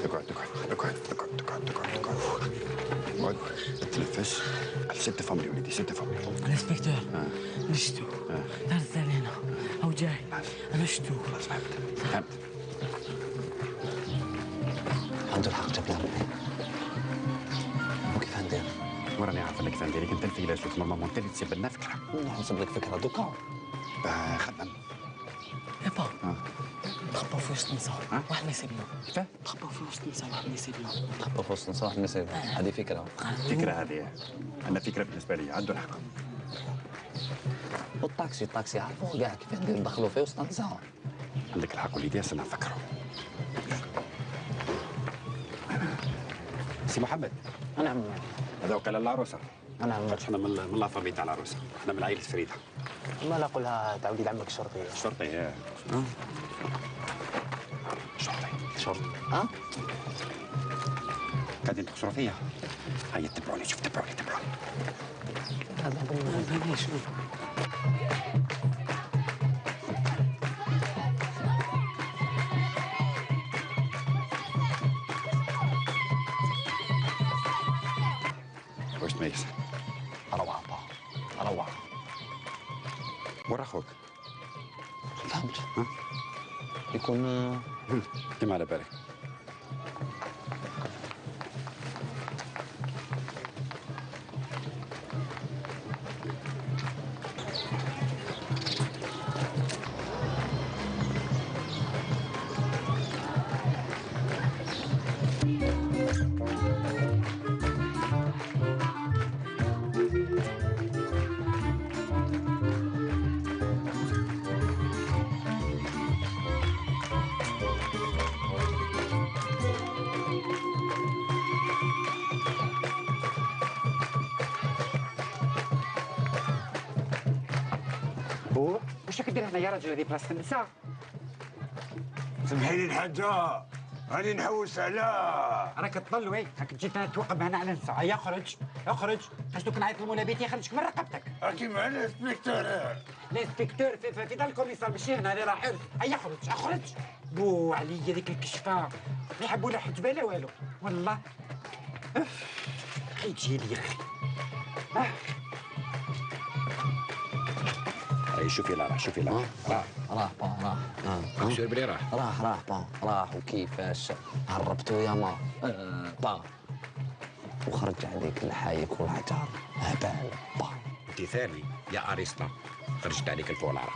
اقعد تنفس. ست فملي وليدي ست فملي. الانسبكتور لشتو صارت علينا. هو جاي. انا شتو. خلاص فهمت. عنده الحق جاب لنا ربي. وكيف ندير؟ وراني عارف انك كيف ندير. انت الفيلسوف نورمالمون انت اللي تسيب لنا فكره. نحسب لك فكره دوكا. خمم. يابا تخبوا في وسط نساء واحد ما يسيبنا. كيفاه؟ تخبوا في وسط نساء واحد ما يسيبنا. تخبوا في وسط نساء واحد ما يسيبنا. هذه فكره. فكره هذه. انا فكره بالنسبه لي عنده الحق. والطاكسي عارفوه كاع كيف ندير ندخلوا في وسط نساء. عندك الحق وليدي هسه نفكروا. سي محمد. نعم. هذا وكاله العروسه. نعم. احنا من لا فامي تاع العروسه. احنا من عائله فريده. ما لا قولها تعودي لعمك الشرطي. الشرطي شرطي. قاعدين تقصروا فيا. هيا تبعوني شوف تبعوني. هذا شنو؟ واش تميز؟ روعة. ورا اخوك؟ فهمت. يكون كيما على بالك. واش راك دير هنا يا راجل؟ هذه بلاصه النساء. سمحي لي الحاجة راني نحوس على. راك تضل وين؟ راك تجي توقف هنا على النساء. هيا اخرج. خاص دوك نعيط لمولا بيتي يخرجك من رقبتك. راكي مع الانسبكتور. الانسبكتور في دار الكوميسار ماشي هنا. هذه راه حرس. هيا اخرج. بو عليا ديك الكشفه. ما يحبوا لا حجبه لا والو والله. اخي تجي لي يا اخي. هاي شوفي راه شو بلي راح وكيفاش هربتو يا ما وخرج عليك الحايك والحجار هبال انت ثاني يا ارسطا خرجت عليك الفولارة.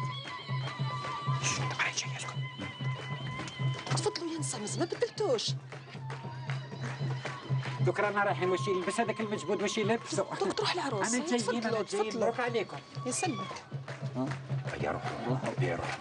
شو انت قاعد شي اسكت. تفضلوا يا نسا ما بدلتوش. دوك رانا رايحين واش يلبس هذاك المجبود واش يلبسوا. دوك تروح العروس. انا جايين مبروك عليكم. يسلمك. يا روح يا روح.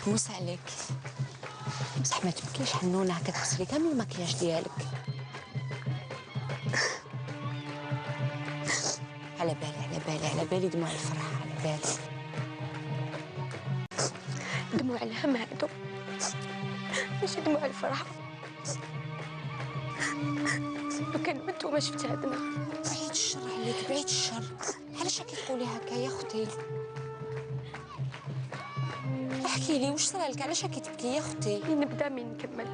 موسى عليك بصح ما تبكيش حنونه، هكا تغسلي كامل المكياج ديالك. على بالي دموع الفرح، على بالي دموع الهم هادو ماشي دموع الفرح. لو كان بنتو ما شفت هادنا. بعيد الشر عليك، بعيد الشر. علاش راكي تقولي هكا يا اختي؟ احكي لي واش صرا لك، علاش راكي تبكي يا اختي؟ نبدا من نكمل.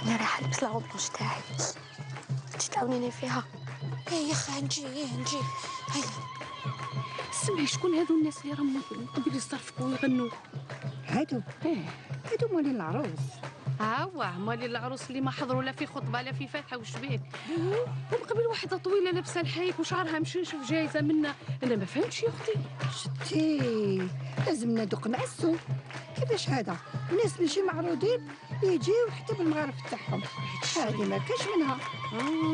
انا راح البس الغوبلوش تاعي، تجي تعاونيني فيها. ايه يا اخي نجي هيا. سمعي شكون هذو الناس اللي راهم من قبل يصرفقوا ويغنوا؟ هادو هادو مالين العروس. هاوا مالين العروس اللي ما حضروا لا في خطبه لا في فاتحه وش بيه. ومن قبل واحده طويله لابسه الحيك وشعرها مشنشف جايزه منا. انا ما فهمتش يا اختي. شتي لازمنا دوق نعسو. كيفاش هذا الناس اللي شي معروضين يجيو حتى بالمغارف تاعهم، هذه ما كاش منها.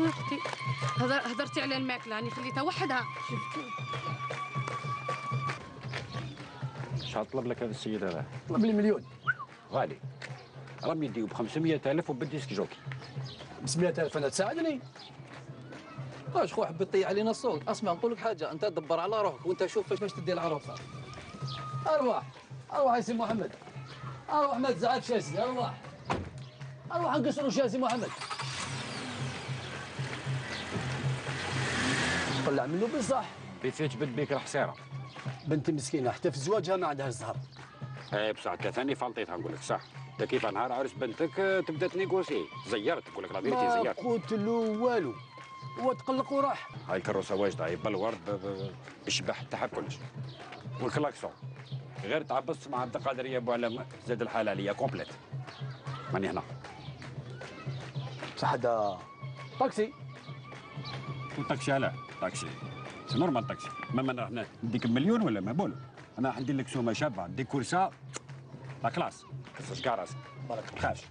يا اختي هضرتي على الماكله راني خليتها وحدها. شفتي شحال طلب لك هذا السيد هذا؟ طلب لي مليون. غالي. راهم يديو ب 500,000 وبالديسك جوكي. ب 100,000 انا تساعدني؟ واش خو حبيت تطيح علينا الصوت؟ اسمع نقول لك حاجه، انت دبر على روحك وانت شوف باش تدي العروسه. ارواح يا سي محمد، ارواح ما تزعلش يا سيدي، ارواح نقصروا يا سي محمد. طلع منه بصح. بيفيت بنت بيك حسيره. بنتي مسكينه حتى في زواجها ما عندها الزهر. اي بصح انت ثاني فلطيتها نقول لك صح. انت كيف نهار عرس بنتك تبدا تنيغوسي، زيرت نقول لك لا فيريتي زيرت. ما قلت له والو، هو تقلق وراح. هاي الكروسه واجده، هاي بالورد بالشباح تاعها كلش. والكلاكسون غير تعبص مع عبد القادر يا ابو علم زاد الحلاليه كومبليت. ماني هنا. بصح هذا طاكسي. طاكسي علاه؟ طاكسي سي نورمال طاكسي. ما انا هنا نديك مليون ولا ما بولو. انا عندي لك سومه شابه، نديك كورسه لا كلاس. كسر كاراسك بارك تخافش.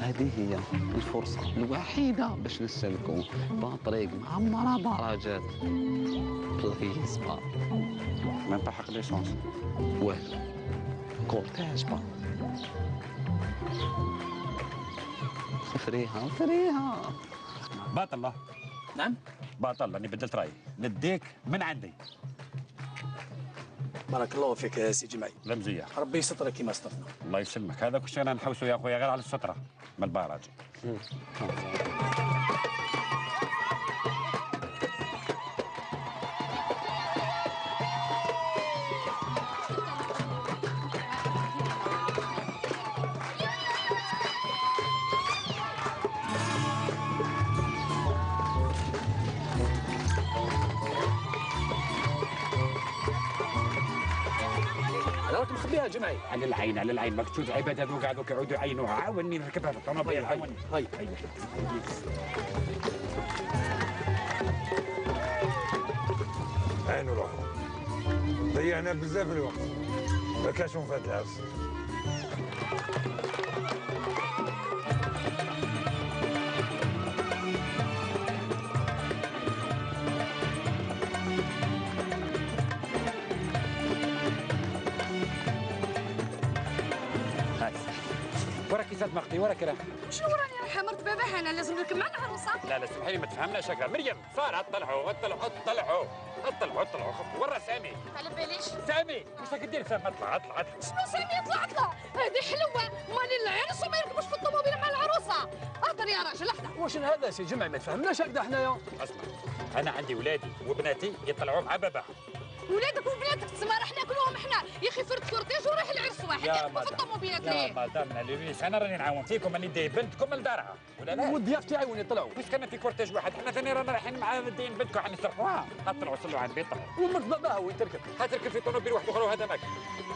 هذه هي الفرصة الوحيدة باش نسلكوا طريق معمرة درجات. بليز با ما نطحق ليسونس والو كورتاج با فريها باطل الله. نعم باطل، راني بدلت رايي، نديك من عندي. بارك الله فيك يا سي جمعي. لا مزيان، ربي يسترك كيما استرنا. الله يسلمك. هذا كل شيء انا نحوسه يا خويا غير على الستره من البراج. راك مخبيها جمعي. على العين على العين، ماك تشوف العباد هذو قاعدوا يعودوا يعينوها. عاوني نركبها في الطوموبيل. عاوني. هاي عينوا روحهم. ضيعنا بزاف الوقت. ما كاش في هذا العرس. وراكي زاد مختي وراكي راح. شنو راني رايحه مرت باباها، انا لازم نركب مع العروسه. لا سمحي لي ما تفهمناش هكا. مريم صار اطلعوا ورا سامي. على باليش سامي واش راك دير؟ سامي اطلع. شنو سامي اطلع هذه حلوه، مالي العرس وما يركبوش في الطوموبيل مع العروسه. اهدر يا راجل اهدر. واش هذا سي جمعي ما تفهمناش هكذا حنايا. اسمع، انا عندي ولادي وبناتي يطلعوا مع باباهم، ولادك وبناتك تسمى راح ناكلوهم احنا. يا اخي فرد كورتيج وروح العرس واحد يحكموا في الطوموبيلات ليه؟ يا مدام ناليريس انا راني نعاون فيكم اني داي بنتكم لدارها ولا لا؟ والضياف تاعي وين يطلعوا؟ واش كان في كورتيج واحد احنا ثاني رانا رايحين مع داين بنتكم راح نسرقوها نطلعوا صلوا عند بيت وامك باباها وين تركب؟ هتركب في طوموبيل واحد اخر وهذا ماك.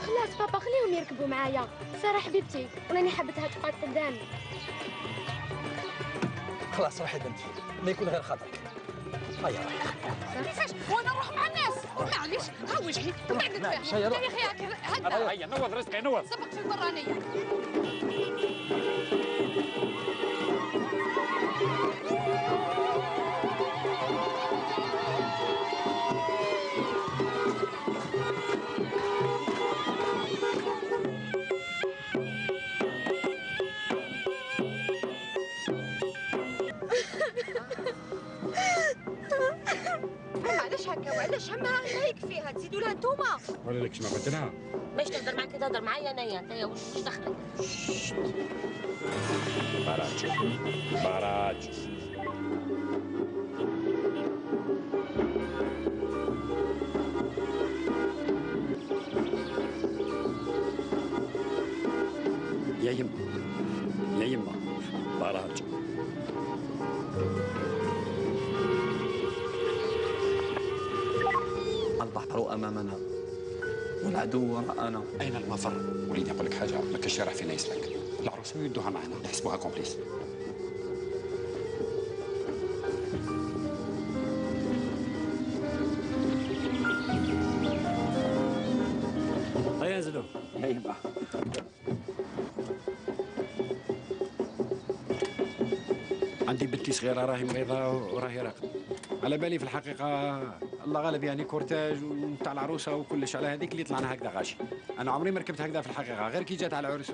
خلاص بابا خليهم يركبوا معايا. ساره حبيبتي وراني حبتها تقعد قدامي. خلاص روحي بنتي ما يكون غير خاطرك. هيا روحي. كيفاش وانا نروح مع الناس؟ معليش ها وجهي بعد معليش هيا روح. يا اخي هكا هيا نوض رزقي نوض. سبق في البرانيه. معليش هكا وعلاش همها هيك فيها تزيدوا لها انتوما. ولا لك شنو قلت لها؟ باش تهضر معاك تهضر معايا انايا انت واش دخلك؟ باراج باراج. يا يما يا يما باراج. البحر أمامنا والعدو وراءنا. أين المفر؟ وليدي أقول لك حاجة، ما كاش راح فينا يسلك. العروسة يدوها معنا يحسبوها كومبليس. هيا انزلوا. هيا عندي بنتي صغيرة راهي مريضة وراهي راقدة. على بالي في الحقيقة الله غالب يعني كورتاج ونتاع العروسة وكلش على هذيك اللي طلعنا هكذا غاشي. أنا عمري ما ركبت هكذا في الحقيقة غير كي جات على العرس.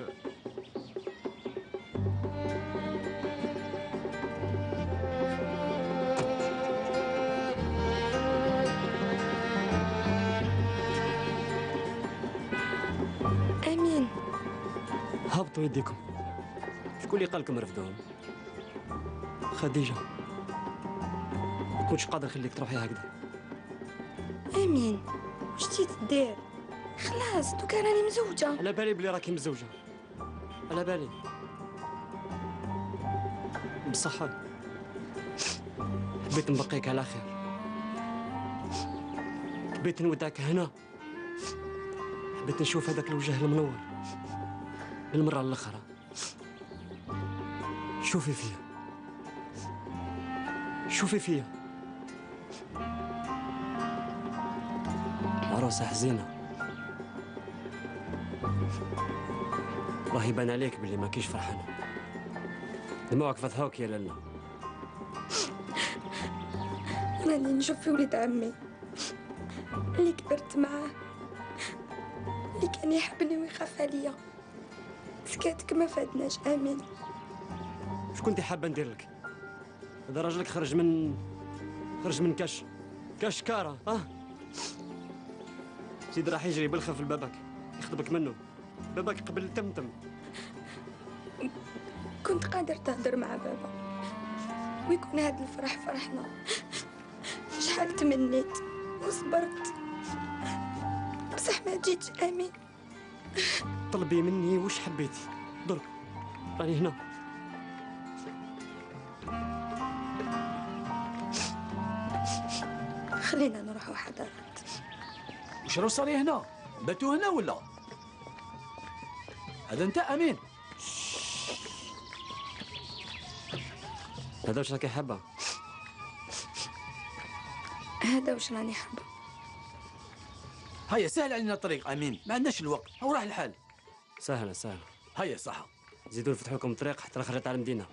امين هبطوا يديكم. شكون اللي قال لكم رفدوهم؟ خديجة ما كنتش قادر نخليك تروحي هكذا. امين واش جيت دير؟ خلاص دوكا راني مزوجه. على بالي بلي راكي مزوجه، على بالي بصح حبيت نبقيك على خير، حبيت نودعك هنا، حبيت نشوف هذاك الوجه المنور للمره الاخرى. شوفي فيا شوفي فيا عروسة حزينة. راهي يبان عليك باللي ما كيش فرحانة. دموعك فتحوك يا لالا. راني نشوف في ولد عمي اللي كبرت معاه، اللي كان يحبني ويخاف عليا. سكاتك ما فادناش. امين شكون انت حابة ندير لك؟ هذا راجلك خرج من كاش كارة. سيدي راح يجري بالخف لبابك يخطبك منه. بابك قبل تمتم. كنت قادر تهدر مع بابا ويكون هذا الفرح فرحنا. شحال تمنيت وصبرت بصح ما جيتش. امين طلبي مني وش حبيتي درك راني هنا. خلينا نروحوا حضرات. وش راه صار هنا؟ باتوا هنا ولا؟ هذا انت امين؟ هذا واش راكي حابه؟ هذا واش راني حابه. هيا سهل علينا الطريق امين، ما عندناش الوقت، هو راح الحال. سهله هيا صح. زيدوا نفتحوا لكم الطريق حتى خرجت على المدينه.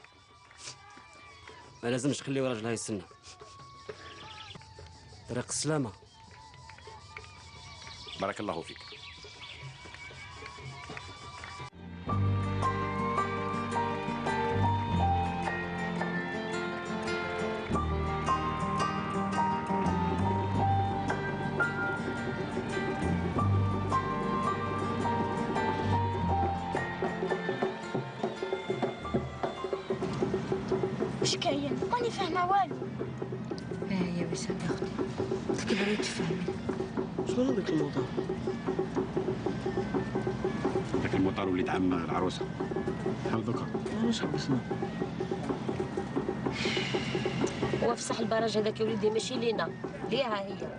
ما لازمش تخليو راجلها يستنى. طريق السلامه. بارك الله فيك. وش كاين؟ ماني فاهمه والو. يا وسام يا اختي تكبري وتفهمي. شنو هذاك الموطار؟ ذاك الموطار وليد عم العروسه بحال دوكا. انا شحال اسمه؟ هو فسح البراج هذاك يا وليدي ماشي لينا، ليها هي.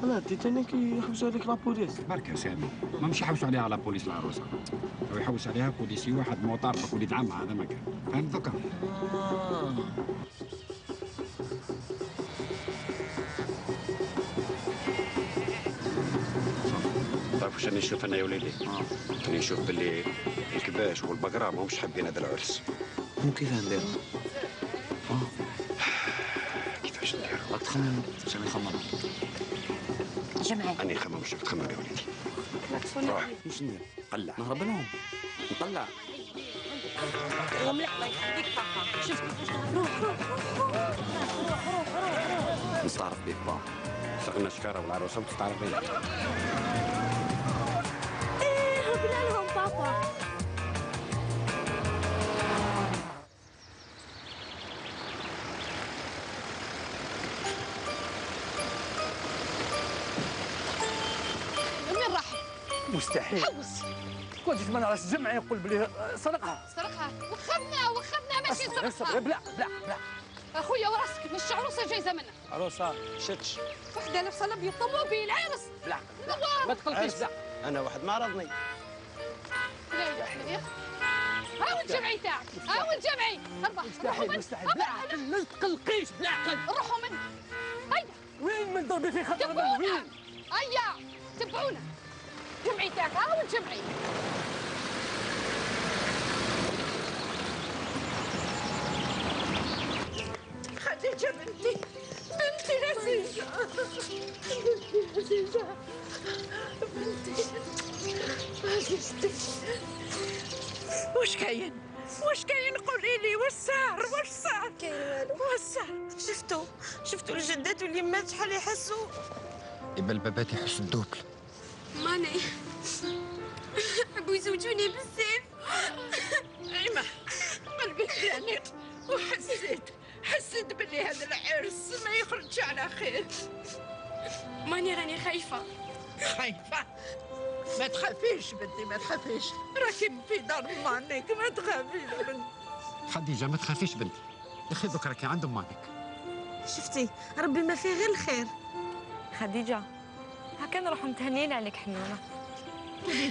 انا عديتني كيحبسوا عليك لابوليس. برك يا سامي، ما مش يحبسوا عليها لابوليس العروسه، هو يحبس عليها بوليسي واحد موطار باك وليد عمها هذا ما كان، فهمت دوكا؟ تعرف واش راني نشوف انا يا وليدي؟ راني نشوف باللي الكباش والبقره ماهمش حابين هذا العرس. كيفاه نديرو؟ كيفاش نديرو؟ راك تخمم شنو يخمم؟ جمعي راني نخمم واش راك تخمم يا وليدي. روح واش ندير؟ قلع نهرب لهم نقلع. مليح الله يخليك بابا. شفت روح روح نستعرف بيك بابا. شغلنا شكاره والعروسه وتستعرف بيا. هربنا لهم بابا. وين راح؟ مستحيل. حوس. كنت تمنى على الجمع يقول بلي سرقها. سرقها وخذنا ماشي سرقها. بلا بلا بلا. اخويا وراسك مش عروسه جايزه منها. عروسه شتش. وحده لابسه الابيض طوموبيل عرس. بلا ما تقلقيش بلا. انا واحد ما عرضني. لا اله الا الله. ها هو الجمعي تاعك، ها هو الجمعي. مستحيل مستحيل. بلا ما تقلقيش بلا عقل. روحوا من هيا. وين من ضربي في خطر وين؟ هيا تبعونا. الجمعي تاعك ها هو الجمعي. خديجة بنتي عزيزة بنتي عزيزة بنتي عزيزتي واش كاين؟ قولي لي واش صار؟ كاين والو. واش صار؟ شفتوا الجدات واليمات شحال يحسوا. يبا البابات يحسوا الدوبل. ماني حبوا يزوجوني بالسيف. ايما قلبي تلانيت حسيت باللي هذا العرس ما يخرجش على خير. ماني راني خايفة. ما تخافيش بنتي ما تخافيش، راكي في دار مانك ما تخافيش بنتي. خديجه ما تخافيش بنتي، يا اخي دوك راكي عند امك. شفتي ربي ما فيه غير الخير. خديجة هكا نروحوا متهنيين عليك حنونة. قولي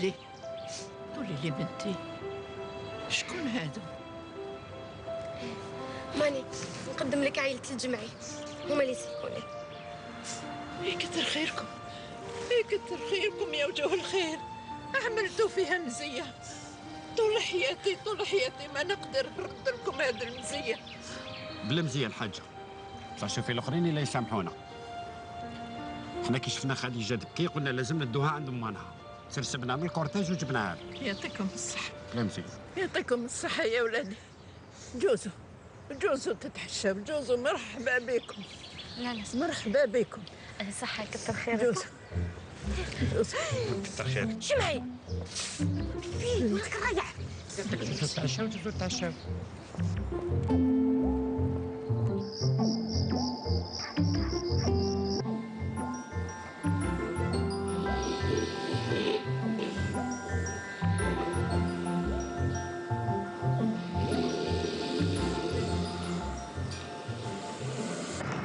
لي بنتي شكون هذا؟ ماني نقدم لك عائلة الجمعي، هما اللي يسلكوني. يكثر خيركم يا وجوه الخير، عملتوا فيها مزية. طول حياتي ما نقدر نرد لكم هذه المزية. بلا مزيه الحاجه، بصح شوفي الاخرين اللي يسامحونا. حنا كي شفنا خديجه تبكي قلنا لازم ندوها عند امانها، سرسبنا من الكورتاج وجبناها لك. يعطيكم الصحة. بلا مزيه. يعطيكم الصحة يا ولادي. جوزوا تتحشوا، جوزوا مرحبا بكم. لا مرحبا بكم. صحة كتر خيرك. جوزوا كثر خيرك. جمعي فين وينك رايح؟ جوزوا تعشاو.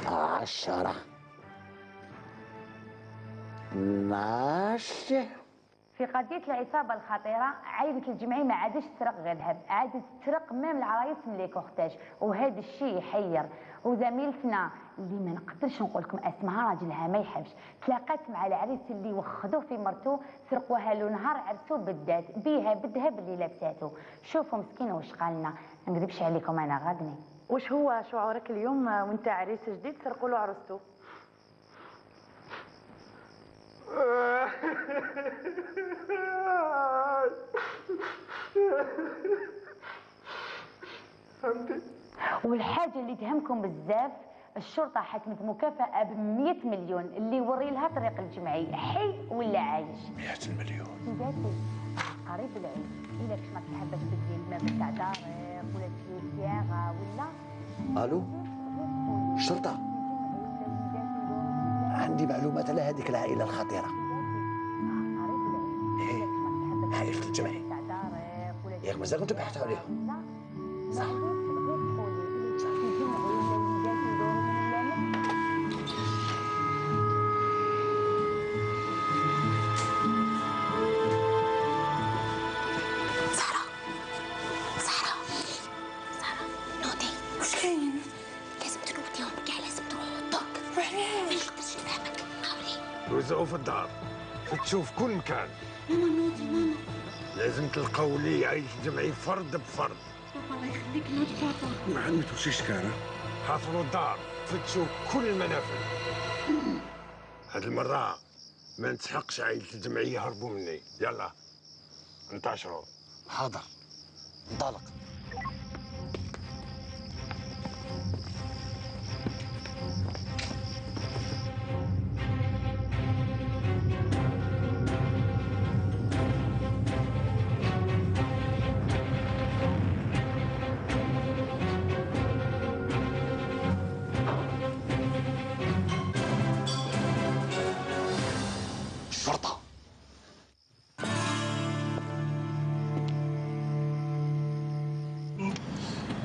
عشرة 12. في قضية العصابة الخطيرة عائلة الجمعي ما عادش تسرق غير ذهب، عادت تسرق مام العرايس من لي كورتاج، وهذا الشيء يحير. وزميلتنا اللي ما نقدرش نقول لكم اسمها راجلها ما يحبش، تلاقات مع العريس اللي وخذوه في مرتو سرقوها له نهار عرسو بالذات بيها بالذهب اللي لابساته. شوفوا مسكينه واش قالنا، ما نكذبش عليكم انا غادني. واش هو شعورك اليوم وانت عريس جديد سرقوا له عروسته؟ فهمتي؟ والحاجة اللي تهمكم بزاف، الشرطة حكمت مكافأة ب100 مليون اللي يوري لها طريق الجمعي، حي ولا عايش؟ 100 مليون سيداتي قريب العيد، إلا كش ما تحبش تدي الماء تاع دارك ولا تشري صياغة ولا. الو الشرطة، عندي معلومات على هذيك العائله الخطيره. عائله الجمعي ياك مازال كنتو بحثتوا عليهم؟ صح. وزعوا في الدار فتشوا في كل مكان. ماما نوضي ماما. لازم تلقاو لي عائلة الجمعي فرد بفرد. بابا الله يخليك نوضي بابا. ما عندكوش شكارة. حاصروا الدار فتشوا كل المنافذ. هاد المرة ما نسحقش عائلة الجمعية يهربوا مني. يلا انتشروا. حاضر انطلق.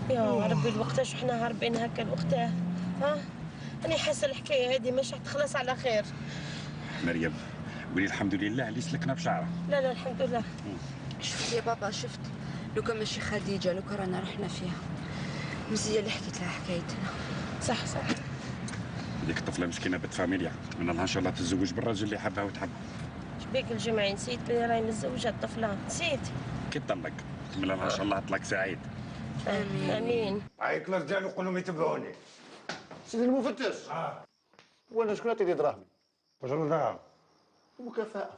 يا ربي الوقتاش وحنا هاربين هكا الوقتاه. ها أنا حاسة الحكاية هذه مش تخلص على خير. مريم قولي الحمد لله اللي سلكنا بشعره. لا لا الحمد لله. شفت يا بابا شفت لو كان ماشي خديجه لو كان رانا رحنا فيها مزيه اللي حكيت لها حكايتنا. صح صح. هذيك الطفله مسكينه بنت فاميليا من الله ان شاء الله تتزوج بالراجل اللي حبها وتحب. شبيك الجمعي نسيت بلي راهي متزوجه الطفله نسيت. كي تطلق من الله ان شاء الله طلاق سعيد. امين امين. عيط للرجال وقول لهم يتبعوني. سيدي المفتش. وانا شكون عطيني دراهمي؟ واش الدراهم؟ مكافأة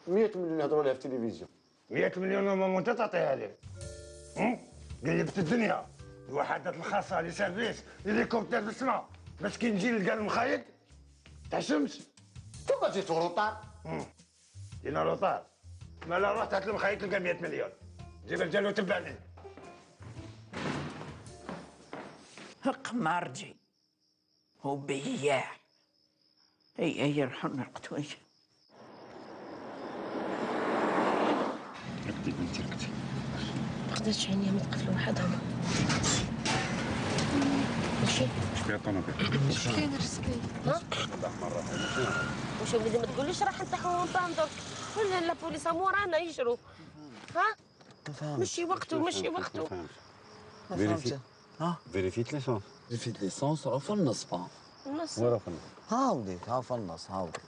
100 مليون يهضروا عليها في التلفزيون. 100 مليون وما انت تعطيها لي. قلبت الدنيا الوحدات الخاصة لي سيرفيس هليكوبتر في السماء باش كي نجي نلقى المخايط تاع الشمس. ثم جيتو روطار. جينا روطار. مالا رحت هات المخايط تلقى 100 مليون. جيب الرجال وتبعني. قمارجي وبياع هي يرحمنا القتوية. ركدي بنتي ركدي. ما قدرتش عينيا متقفلة وحدهم. ماشي؟ اش فيها الطوموبيل؟ اش كاين رزقي؟ ها؟ واش وليدي ما تقوليش راح نطيحوا ونطعم درك. ولا لا بوليس مورانا يجروا. ها؟ ماشي وقته ماشي وقته. فيريفي فيريفيت ليسونس. فيريفيت ليسونس راه في النص با. النص. وين في النص؟ هاودي ها في النص هاودي.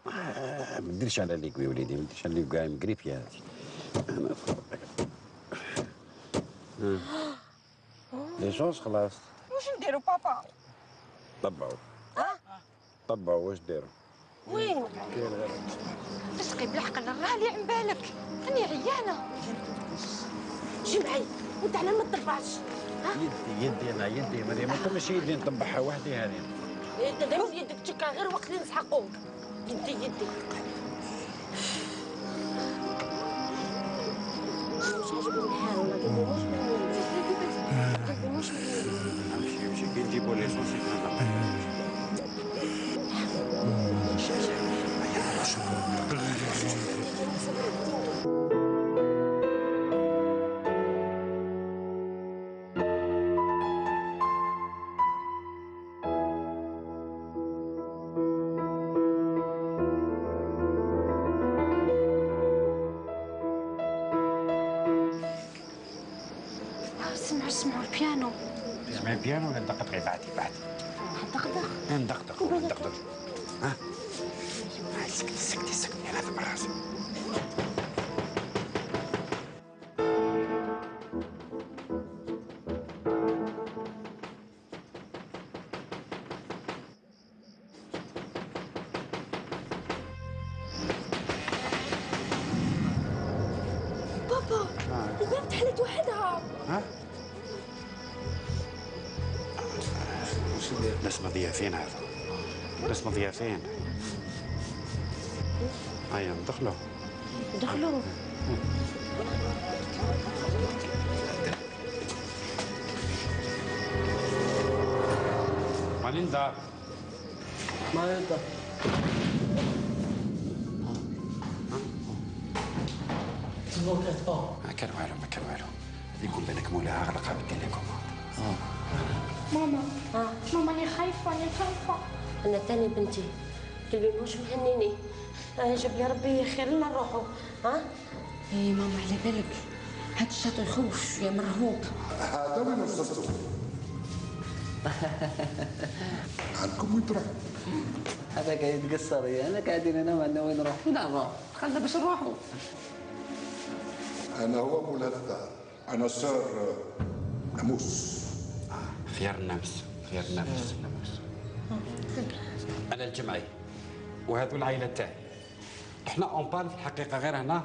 ما ديرش على ليك يا وليدي ما ديرش على ليك كاع مقريبي هذه. انا ليسونس خلاص. واش نديرو بابا؟ طبعوا. طبعوا واش ديروا؟ وين؟ رزقي بالحق راه لي عم بالك راني عيانه. جمعي وانت على ما تطبعش. يدي انا يدي مريم انت ماشي يدي نطبعها وحدي هذه. انت دايما يدك تشكا غير وقت اللي نسحقوك. يدي مش عاجبني الحال ولا قلبي مش مليون. قلبي مش مليون. امشي كي نجيبوا ليسونس سمعوا البيانو. تسمعي البيانو ولا ندقق غير بعدي دقدق. ندقدق. ها؟ سكتي انا في راسي. بابا الباب تحلت وحدها. ها؟ ناس مضيافين هذا. ناس مضيافين. هيا ندخلوا. ندخلوا. ماليندا. ماليندا. البوكات با. ما كان والو يكون بالك مولاها غلقها بالتليكوم. ماما ماما أنا خايفة انا تاني بنتي قلبي مش مهنيني. جاب لي ربي خير لنا نروحوا. اي ماما على بالك هاد الشاطئ يخوف يا مرهوب. هذا وين وصلتوا؟ عندكم وين تروحوا؟ هذا قاعد يتقصر انا قاعدين هنا ما عندنا وين نروح. وين نروح؟ دخلنا باش نروحوا. انا هو مول الدار، انا سار ناموس. خيار الناموس. انا الجمعي وهذو العائله تاعي. احنا اون بال في الحقيقه غير هنا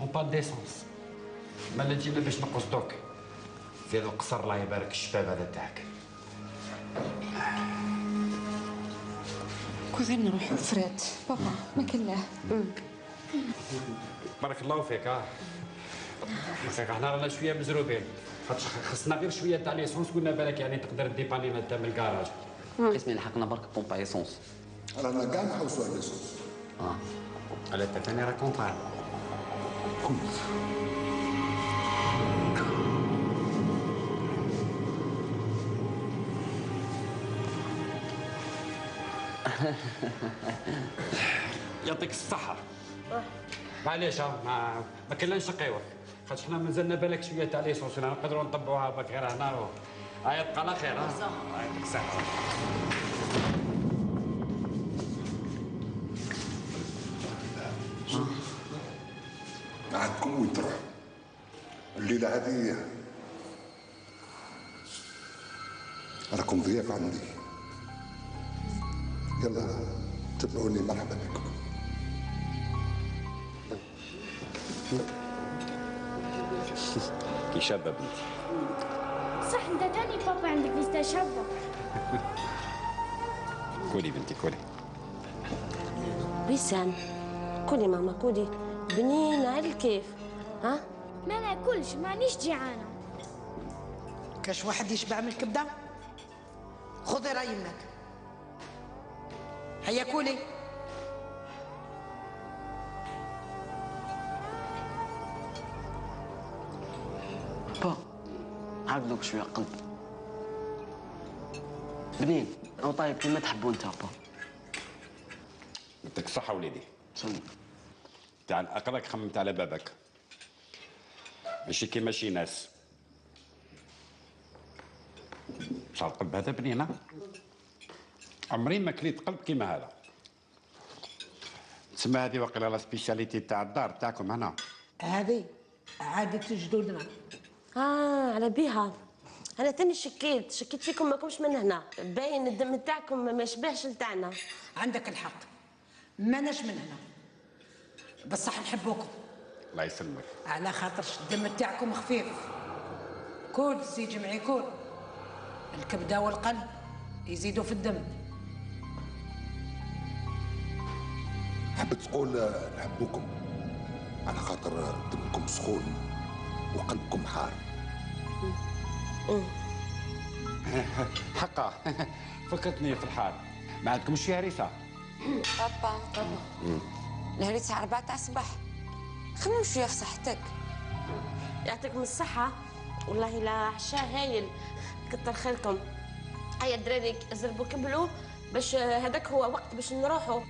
اون بال ديسونس. مالا جينا باش نقصدوك في هذا القصر الله يبارك الشباب هذا تاعك. كون غير نروحوا فرات بابا ما كلاه. بارك الله فيك. حقيقة احنا رانا شويه مزروبين خاطر خصنا غير شويه تاع ليسونس. قلنا بالك يعني تقدر ديبانينا انت من الكراج. قسمي لحقنا برك بومبا ايسونس. رانا كاع نحوسوا على ليسونس. على انت ثاني راه كونطرا. يعطيك الصحة. معليش ما كلناش نشقيوك خاطر حنا مازلنا بالك شوية تاع ليسونس نقدروا نطبقوها بك غير هنا. يبقى على خير. يعطيك الصحة. ما عندكم وين تروحوا؟ الليلة هذه راكم ضياف عندي. يلا تبعوني مرحبا بكم. كي شابة بنتي. صح أنت تاني بابا عندك فيستا شابة. كولي بنتي كولي. وسام كولي ماما كولي بنينة على الكيف. ما ناكلش مانيش جيعانة. كاش واحد يشبع من الكبده؟ خذي راي منك. هيا كولي. با عاودوك شويه قلب بنين او طيب كيما تحبوا انت با. يعطيك الصحة وليدي. تاع الأقراك خممت على بابك ماشي كيما شي ناس. صار القلب هذا بنينة. عمري ما كليت قلب كيما هذا. تسمى هذه وقيلا لا سبيشاليتي تاع الدار تاعكم هنا. هذه عادة جدودنا. على بيها. انا تاني شكيت فيكم ماكمش من هنا. باين الدم تاعكم ما يشبهش لتاعنا. عندك الحق ماناش من هنا بصح نحبوكم. الله يسلمك. على خاطرش الدم تاعكم خفيف. كل سي جمعي كل الكبده والقلب يزيدوا في الدم. حبيت تقول نحبوكم على خاطر دمكم سخون وقلبكم حار. حقا فكرتني في الحال. ما عندكمش شي هريسة؟ بابا الهريسة 4 تاع الصباح. خلينا شويه في صحتك. يعطيكم الصحة والله لا عشاء هايل. كتر خيركم. هيا الدراري زربوا كملوا باش هذاك هو وقت باش نروحوا.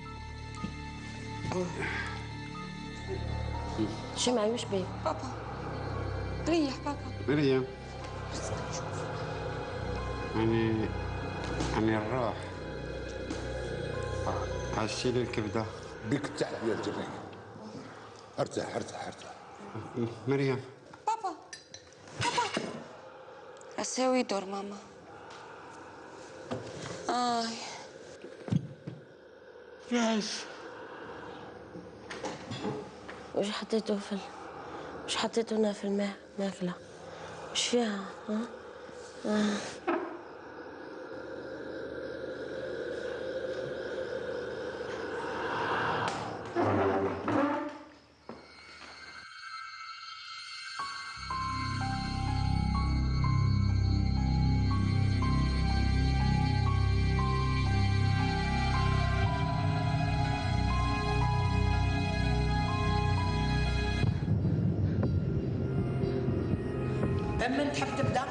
شمعي وش بيه؟ بابا ريح بابا. مريم أنا نروح. عشي لي الكبدة. بيك التحية الجميع. ارتاح. مريم. بابا اسوي دور ماما. ياش وش حطيتونا في الماء ماكلة. وش فيها؟ من تحب تبدا؟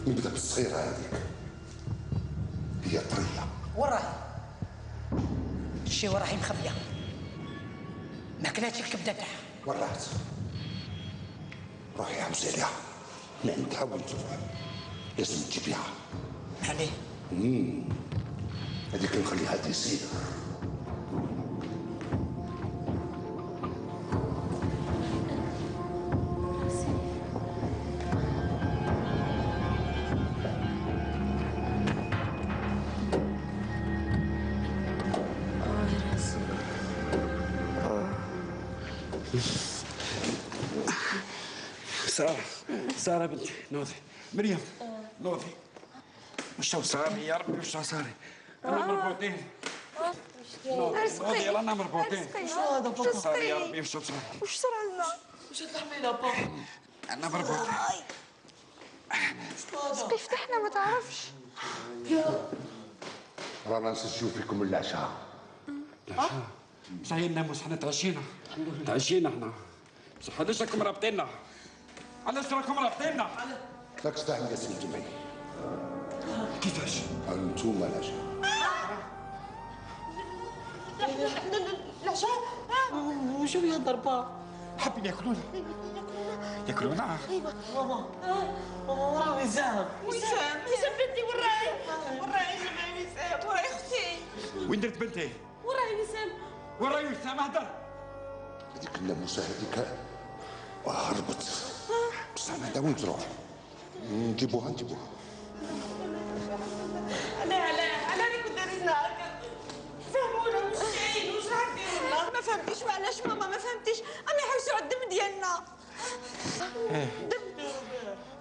نبدا بالصغيره هذيك، هي طريه. وراهي شي وراهي مخبيه، ما كلاتش الكبده تاعها. ورات روحي عاوزة ليها ما عندها ونشوفها، لازم تجيبيها. عليه؟ هذيك نخليها تيسير. سارة بنتي نوضي. مريم نوضي. وش صاري يا ربي؟ وش صاري؟ انا مربوطين. نوضي رانا مربوطين. شو هذا بابا؟ صاري يا ربي؟ وش صار؟ وش صار لنا؟ وش تحمينا بابا؟ انا مربوطين. سقي فتحنا ما تعرفش. رانا نسجلوا فيكم العشاء. العشاء؟ صحيح الناموس حنا تعشينا. تعشينا حنا. بصح علاش راكم رابطيننا؟ علاش راكم رابطيننا؟ لك ستاح نقسم الجمعية. كيفاش؟ انتوما العشاء. العشاء؟ وشو فيها الضربة؟ حابين ياكلونا. ياكلونا؟ ايوه ماما. وراه وسام. وسام بنتي وراي. وراي جمعي وسام. وراي اختي. وين درت بنتي؟ وراي وسام. وراي وسام اهدر. هذيك الناموسة هذيك هربت. بصح بعدا وين تروح؟ نجيبوها. على كنت دايرين هكا. فهمونا واش كاين واش راح ديروا لنا. ما فهمتيش وعلاش ماما ما فهمتيش. اما يحوسوا على الدم ديالنا.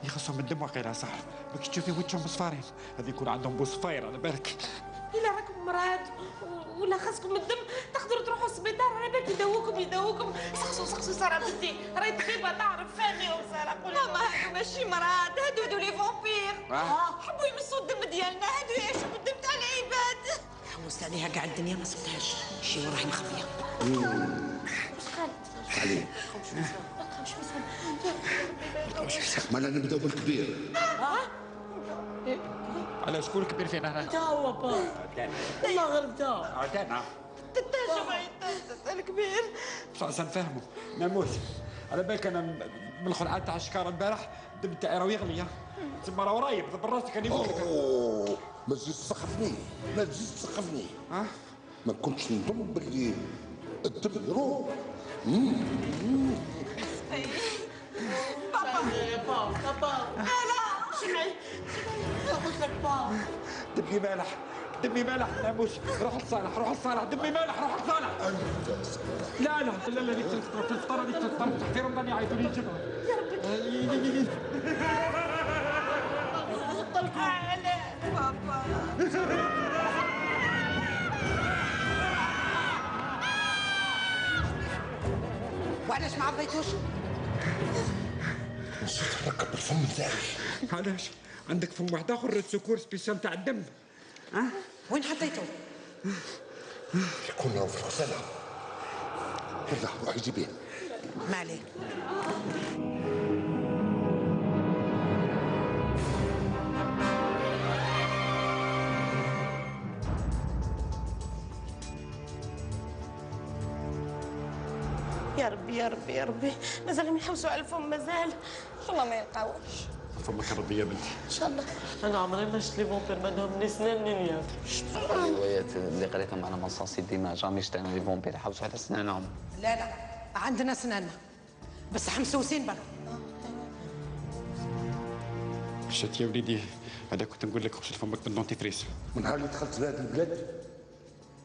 يخصهم الدم وقيلها صح. باش تشوفي وجههم مصفارين، هذا يكون عندهم بوصفاير على بالك. إلا راكم مرض ولا خاصكم الدم تقدروا تروحوا للسبيطار، على بالك يداووكم. سقسوا سارة بنتي، راهي طبيبة تعرف فهميهم سارة. ماما هادو ماشي مرض، هادو لي فامبير. حبوا يمسوا الدم ديالنا، هادو يعيشوا بالدم تاع العباد. حوست عليها كاع الدنيا ما صدتهاش، شي وراهي مخبيه. علي مالا نبداو بالكبير. على شكون الكبير فينا هنا؟ انت هو بابا. والله غير انت. عدانا. تتهجم الكبير. بصح نفهموا ناموس. على بالك انا من الخلعه تاع الشكاره البارح الدم تاعي راه يغلي. تسمى راه ورايب ضب راسك راني نقول لك. ما تزيد تسخفني. ما كنتش نظن باللي الدم يروح. بابا لا شمعي قلت لك بابا. دمي مالح ناموس. روح لصالح دمي مالح. روح لصالح. لا ليك تفطر في رمضان يعيطوا لي الجبهه. يا ربي بابا. وعلاش ما عبيتوش؟ نسيت نركب الفم تاعي. علاش؟ عندك فم واحد اخر ريد سكور سبيسيال تاع الدم. وين حطيتو؟ يكون راهو في الغسالة. يلا روحي جيبيه. ما عليه. يا ربي مازالهم يحوسوا على الفم مازال. ان شاء الله ما يلقاوش. فمك ربي يا بنتي. ان شاء الله. انا عمري ما شفت لي فامبير ما عندهم ني سنان ني نيات. الروايات اللي قريتهم على منصات ديما جامي شفت انا لي فامبير يحوسوا على سنانهم. لا عندنا سناننا بس حمسوسين برا. شات يا وليدي هذا كنت نقول لك غسل فمك بالدونتيفريس. من نهار اللي دخلت لهذه البلاد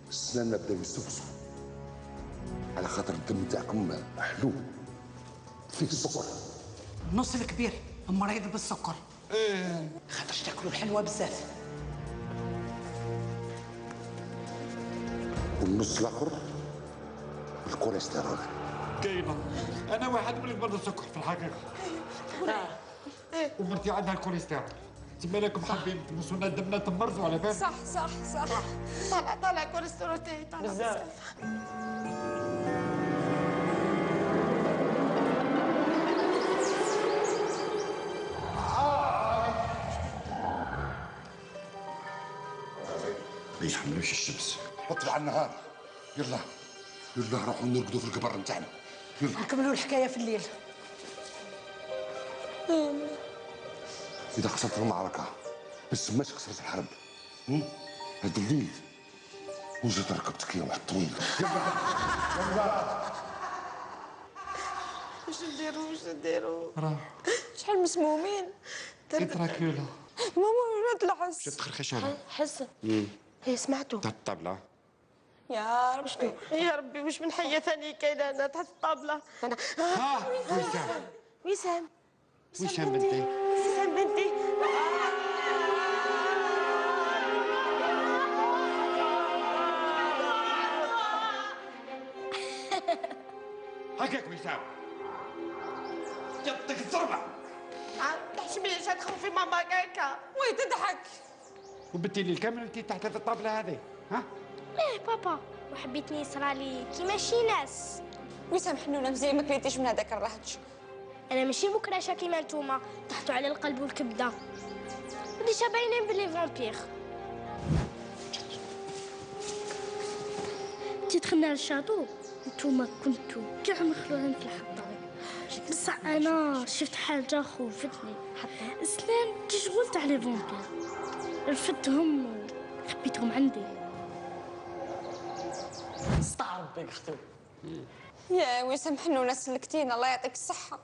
السنان بداو يستفسوا على خاطر الدم تاعكم حلو فيه السكر. النص الكبير مريض بالسكر. خاطرش تاكلوا الحلوى بزاف. والنص الاخر الكوليسترول. كاينه انا واحد من مرضى السكر في الحقيقه. ومرتي عندها الكوليسترول. تما لكم حابين تمسوا لنا دمنا تمرزوا على بالك. صح طالع كوليسترول تاعي طالع بزاف. ما تحملوش الشمس اطلع النهار. يلا يلا روحوا نرقدوا في القبر نتاعنا. يلا نكملوا الحكايه في الليل. اذا خسرت المعركه بس ماش خسرت الحرب. هاد الليل وجد ركبتك يا واحد طويل. واش نديرو؟ راه شحال مسمومين. دراكولا. ماما ولاد العس. شد خرخشانة. حس هي سمعتوا تحت الطابلة. يا ربي يا ربي واش من حية ثانية كاينة أنا تحت الطابلة. أنا وسام وسام بنتي. وسام بنتي. هكاك وسام جبتك الضربة. تحشميش تخوفي ماما كاكا وهي تضحك. وبنتي اللي الكامل انت تحت الطابلة هذه ها؟ ليه بابا وحبيتني يصرالي كيما شي ناس. وسام حنونه مزيان ما كرهتيش من هذاك الرهج. انا ماشي مكرشه كيما نتوما تحطوا على القلب والكبده. ديجا باينين بلي فامبير. كي دخلنا للشاطو نتوما كنتو كاع مخلوعين في الحضاره، بصح انا شفت حاجه خوفتني. سنان كي شغلت على فامبير رفدتهم وخبيتهم عندي. استعرض بك اختي. يا وسام حنونه سلكتينا الله يعطيك الصحه.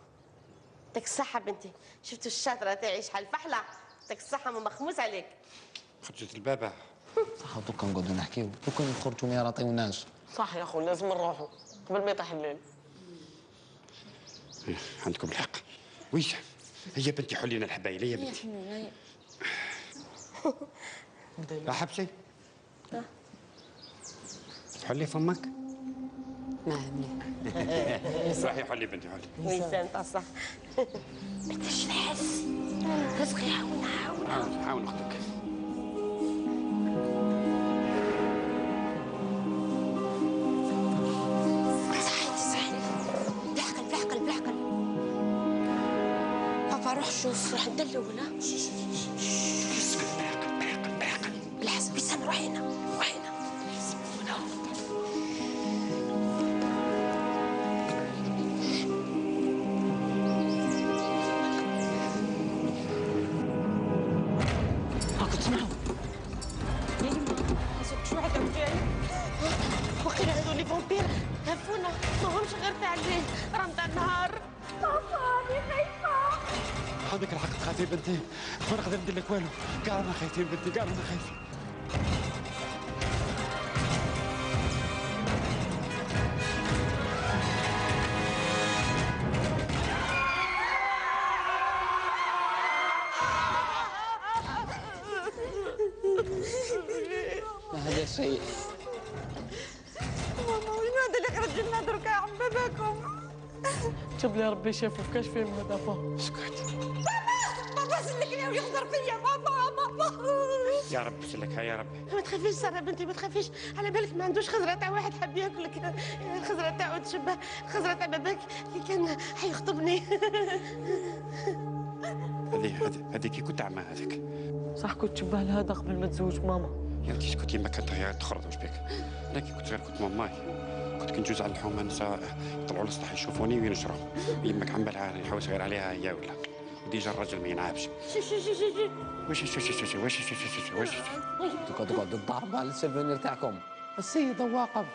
يعطيك الصحة بنتي. شفتوا الشاطرة تاعي شحال فحلة. يعطيك الصحة ماما خموس عليك. خرجت البابا. صح دوكا نقعدو نحكيو دوكا نخرجو ما يعطيوناش. صح يا خو لازم نروحوا قبل ما يطيح الليل. عندكم الحق. ويش هي بنتي حلينا الحبايل يا بنتي. لا حبسي حلي فمك. روحي حلي بنتي حلي. ويسان تاع صح. ما تش نحس. رزقي حاول اختك. روح شوف روح ندلو ولا اسكت بعقل. بالحسب وسام روح هنا روح هنا. هاكو تسمعوا يا يما ما صدقش واحد جاي. وقيل هذول فامبير هفونا ماهمش غير تاع الليل راهم تاع النهار. بابا أنا خايفة. عندك الحق تخافي بنتي، ما نقدر ندير لك والو، كاع رانا خايفين بنتي، كاع رانا خايفين. هذا الشيء ماما وين هذا اللي خرج لنا دركا يا عم باباكم؟ جاب لي ربي شافو في كاش فيهم دابا. اسكت. بابا سلكني ويخضر فيا بابا. يا رب سلكها يا رب. ما تخافيش ساره بنتي ما تخافيش. على بالك ما عندوش خزره تاع واحد حاب ياكلك. الخزره تاعو تشبه الخزره تاع باباك اللي كان حيخطبني. هذه كي كنت عمى هذاك. صح كنت تشبه لهذا قبل ما تزوج ماما. يا انت اسكت يما كانت هي تخرج واش بك. انا كي كنت غير كنت ماماي كنت كنجوز على الحومه النساء يطلعوا للسطح يشوفوني وينشروا. يمك عمالها يحوس غير عليها هي ولا ديجا الراجل ما ينعابش. واش دوكا تقعدوا الضربه على السيفونير تاعكم. السيدة واقف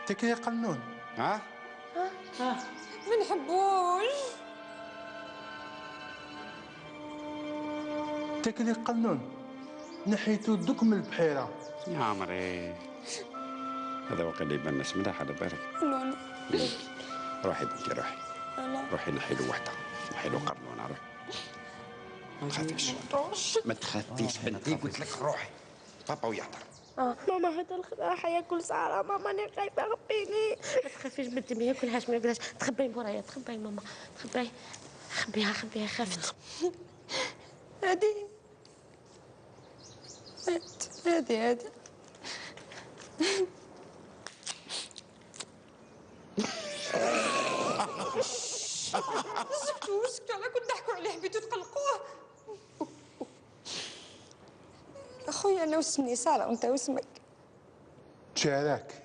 تكي قنون. ها؟ ما نحبوش. تكلي قنون نحيتو دوك من البحيرة. يا عمري هذا وقت اللي يبان الناس ملاح على بالك. روحي بنتي روحي نحي له وحده نحي له قرنونه روحي. ما تخافيش ما تخافيش بنتي قلت لك روحي بابا ويحضر. ماما هذا الخضار حياكل سارة. ماما أنا خايفة خبيني. ما تخافيش بنتي ما ياكلهاش ما ياكلهاش. تخبي مورايا تخبي ماما تخبي. خبيها خافت. هادي سكتوا على كنت ضحكوا عليه حبيتوا تقلقوه. اخويا انا واسمي ساره وانت واسمك. تشارك.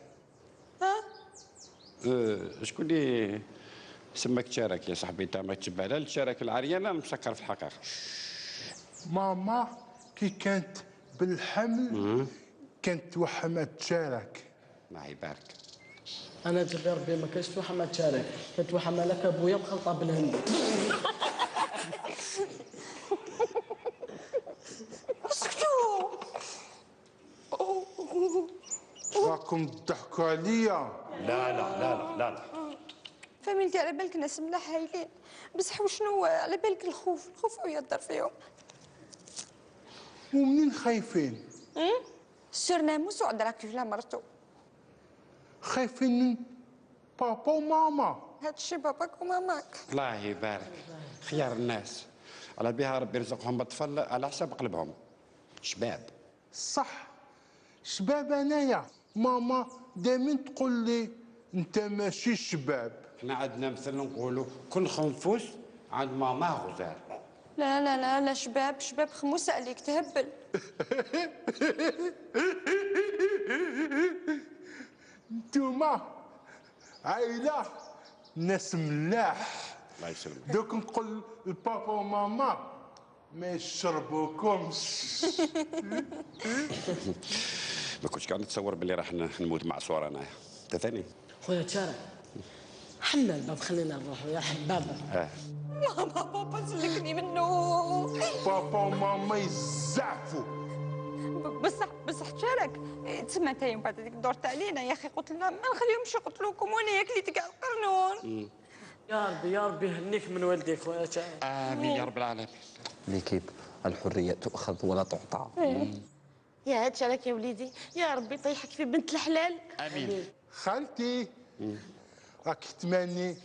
شكون اللي سماك تشارك يا صاحبي؟ انت ما تشبه لا التشارك العريانه مسكر في الحقيقه. ماما كي كانت بالحمل كانت توحمت تشارك. الله يبارك. انا جبي ربي ما كاينش توحمه تشارك، كانت توحمه لك ابويا مخلطه بالهند. اسكتوا. راكم تضحكوا عليا. لا لا لا لا لا لا. فاميلتي على بالك ناس ملاح هايلين، بصح وشنو على بالك الخوف ويضر فيهم. ومنين خايفين؟ السور ناموس وعند راكفله مرتو. خايفين من بابا وماما. هادشي باباك وماماك. الله يبارك. خيار الناس على بها ربي يرزقهم بالطفل على حساب قلبهم. شباب. صح شباب انايا. ماما دائما تقول لي انت ماشي شباب. احنا عندنا مثل نقولوا كل خنفوس عند ماماه غزال. لا لا لا لا شباب خموسه عليك تهبل. انتوما عائله ناس ملاح. الله يسلمك. دوك نقول لبابا وماما ما يشربوكمش. ما كنتش قاعد نتصور باللي راح نموت مع صور انايا. انت ثاني. خويا تشارك حنا الباب خلينا نروحوا يا حبابه. ماما بابا سلكني منه. بابا وماما يزعفوا. بصح تشارك تسمى انت يوم بعد هذيك دورت علينا يا اخي، قلت لنا ما نخليهمش يقتلوكم وانا ياك اللي تقع القرنون. يا ربي يهنيك من والديك خويا تشارك. امين يا رب العالمين. ليكيب الحريه تؤخذ ولا تعطى. يا تشارك يا وليدي، يا ربي يطيحك في بنت الحلال. امين. خالتي راك تمني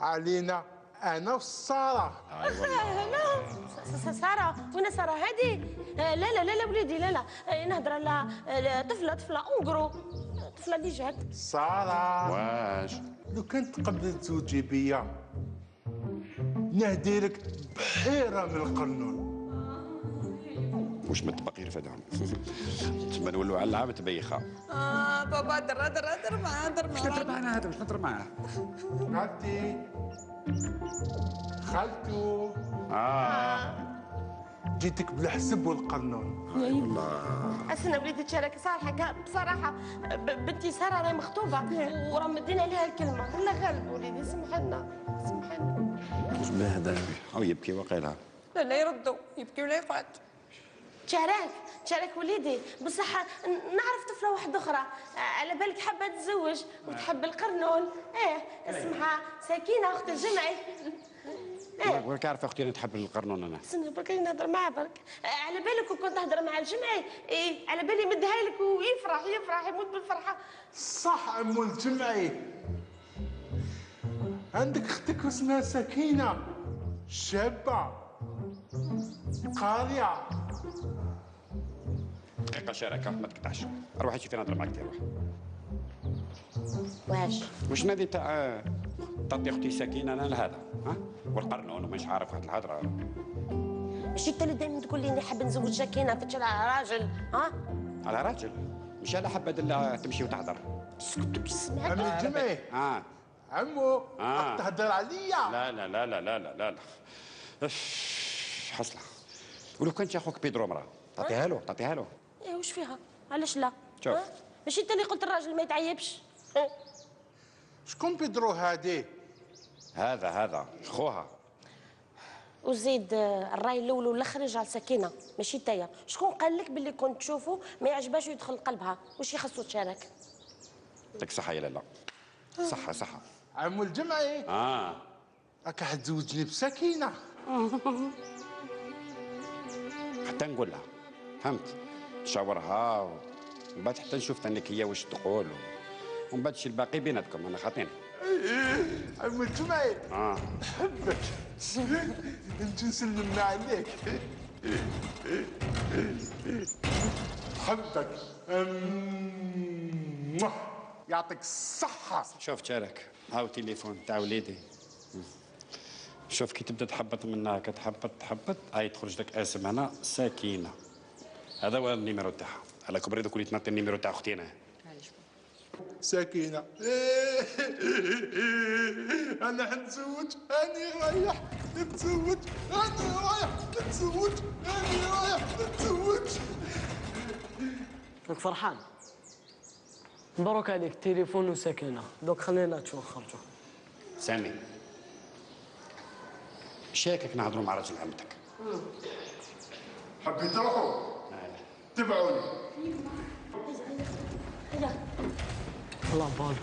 علينا انا وساره. اي والله. ساره وين ساره هذه؟ لا لا لا لا وليدي لا لا، نهضر على طفله اونغرو، طفله اللي جات. ساره واش لو كنت قبل تزوجي بيا نهدي لك بحيره من القرنون. واش متبقي رفدهم. تما نولوا على العام تبيخها. بابا در معاه واش نهضر معاه هذا؟ واش نهضر معاه؟ خالتي خالتو جيتك بالحسب والقرنون. والله. أسنى وليدي تشارك صراحة بصراحة بنتي سارة راهي مخطوبة وراه مدينا عليها الكلمة. الله غالب وليدي سمحنا. واش بهذا؟ او يبكي وقيلها. لا يردوا يبكي ولا يقعد. تشارك وليدي بصح نعرف طفله واحده اخرى على بالك حابه تتزوج وتحب القرنون. اسمها سكينه اخت الجمعي. وراك عارفه اختي انا تحب القرنون انا. استنى برك نهضر معاه برك. على بالك وكنت نهضر مع الجمعي على بالي مدها لك ويفرح يموت بالفرحه. صح عمو الجمعي. عندك اختك اسمها سكينه شابه قاريه. دقيقه شاركه ما تقطعش. روحي شوفي نهضر معاك. روح. واش نادي تاع تعطي اختي سكينه انا لهذا والقرنون ومش عارف واحد الهضره. ماشي انت اللي دائما تقول لي اني حاب نزوج سكينه فتش على راجل على راجل مش على حبه دلا تمشي وتهضر. اسكت بسمعك. عمي الجمعي عمو تهضر عليا. لا لا لا لا لا لا لا حصله. ولو كان اخوك بيدرو مراه تعطيها له. واش فيها؟ علاش لا؟ شوف ماشي انت اللي قلت الراجل ما يتعيبش. شكون بيدرو هادي؟ هذا خوها. وزيد الراي الاول والاخر يرجع لسكينه ماشي نتايا. شكون قال لك باللي كنت تشوفه ما يعجبهاش ويدخل لقلبها؟ واش يخصو تشارك؟ يعطيك صحه يا لالا. صحه. عمو الجمعي راك حتزوجني بسكينه. حتى نقول لها فهمت نشاورها ومن بعد حتى نشوف ثانيك هي واش تقول ومن بعد الشيء الباقي بيناتكم. انا خاطيني. عمو الجمعي نحبك. نجي نسلم عليك. نحبك. يعطيك الصحة. شوف تشارك هاو تليفون تاع وليدي. شوف كي تبدا تحبط منها كتحبط هاي تخرج لك اسم هنا سكينه. هذا هو النيميرو تاعها. على كبر يدك وليت نعطي النيميرو تاع اختي انا. سكينة. أنا حنتزوج، أنا رايح نتزوج، أنا رايح نتزوج، أنا رايح نتزوج. راك فرحان؟ مبروك عليك تليفون وسكينة. دوك خلينا نشوف خرجوا. سامي شاكك نهضروا مع راجل عمتك. حبيت تروحوا؟ تبعوني. الله بال.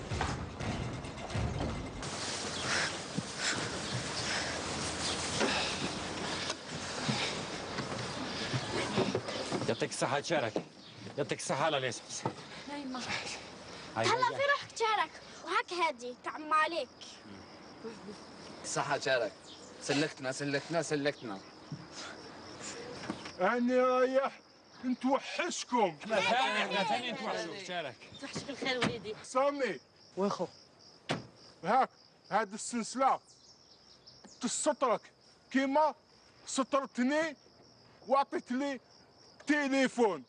يعطيك الصحة تشارك. يعطيك الصحة على اليسوس. نايمة. هاي هلا هاي. في روحك تشارك وهاك هادي تعم عليك. صحة شارك. سلكتنا. أنا رايح نتوحشكم. احنا ثاني نتوحشوك شارك. توحشك الخير وليدي. سامي. وين خو؟ هاك هاد السلسلة تسترك كيما سترتني وعطيت لي تليفون.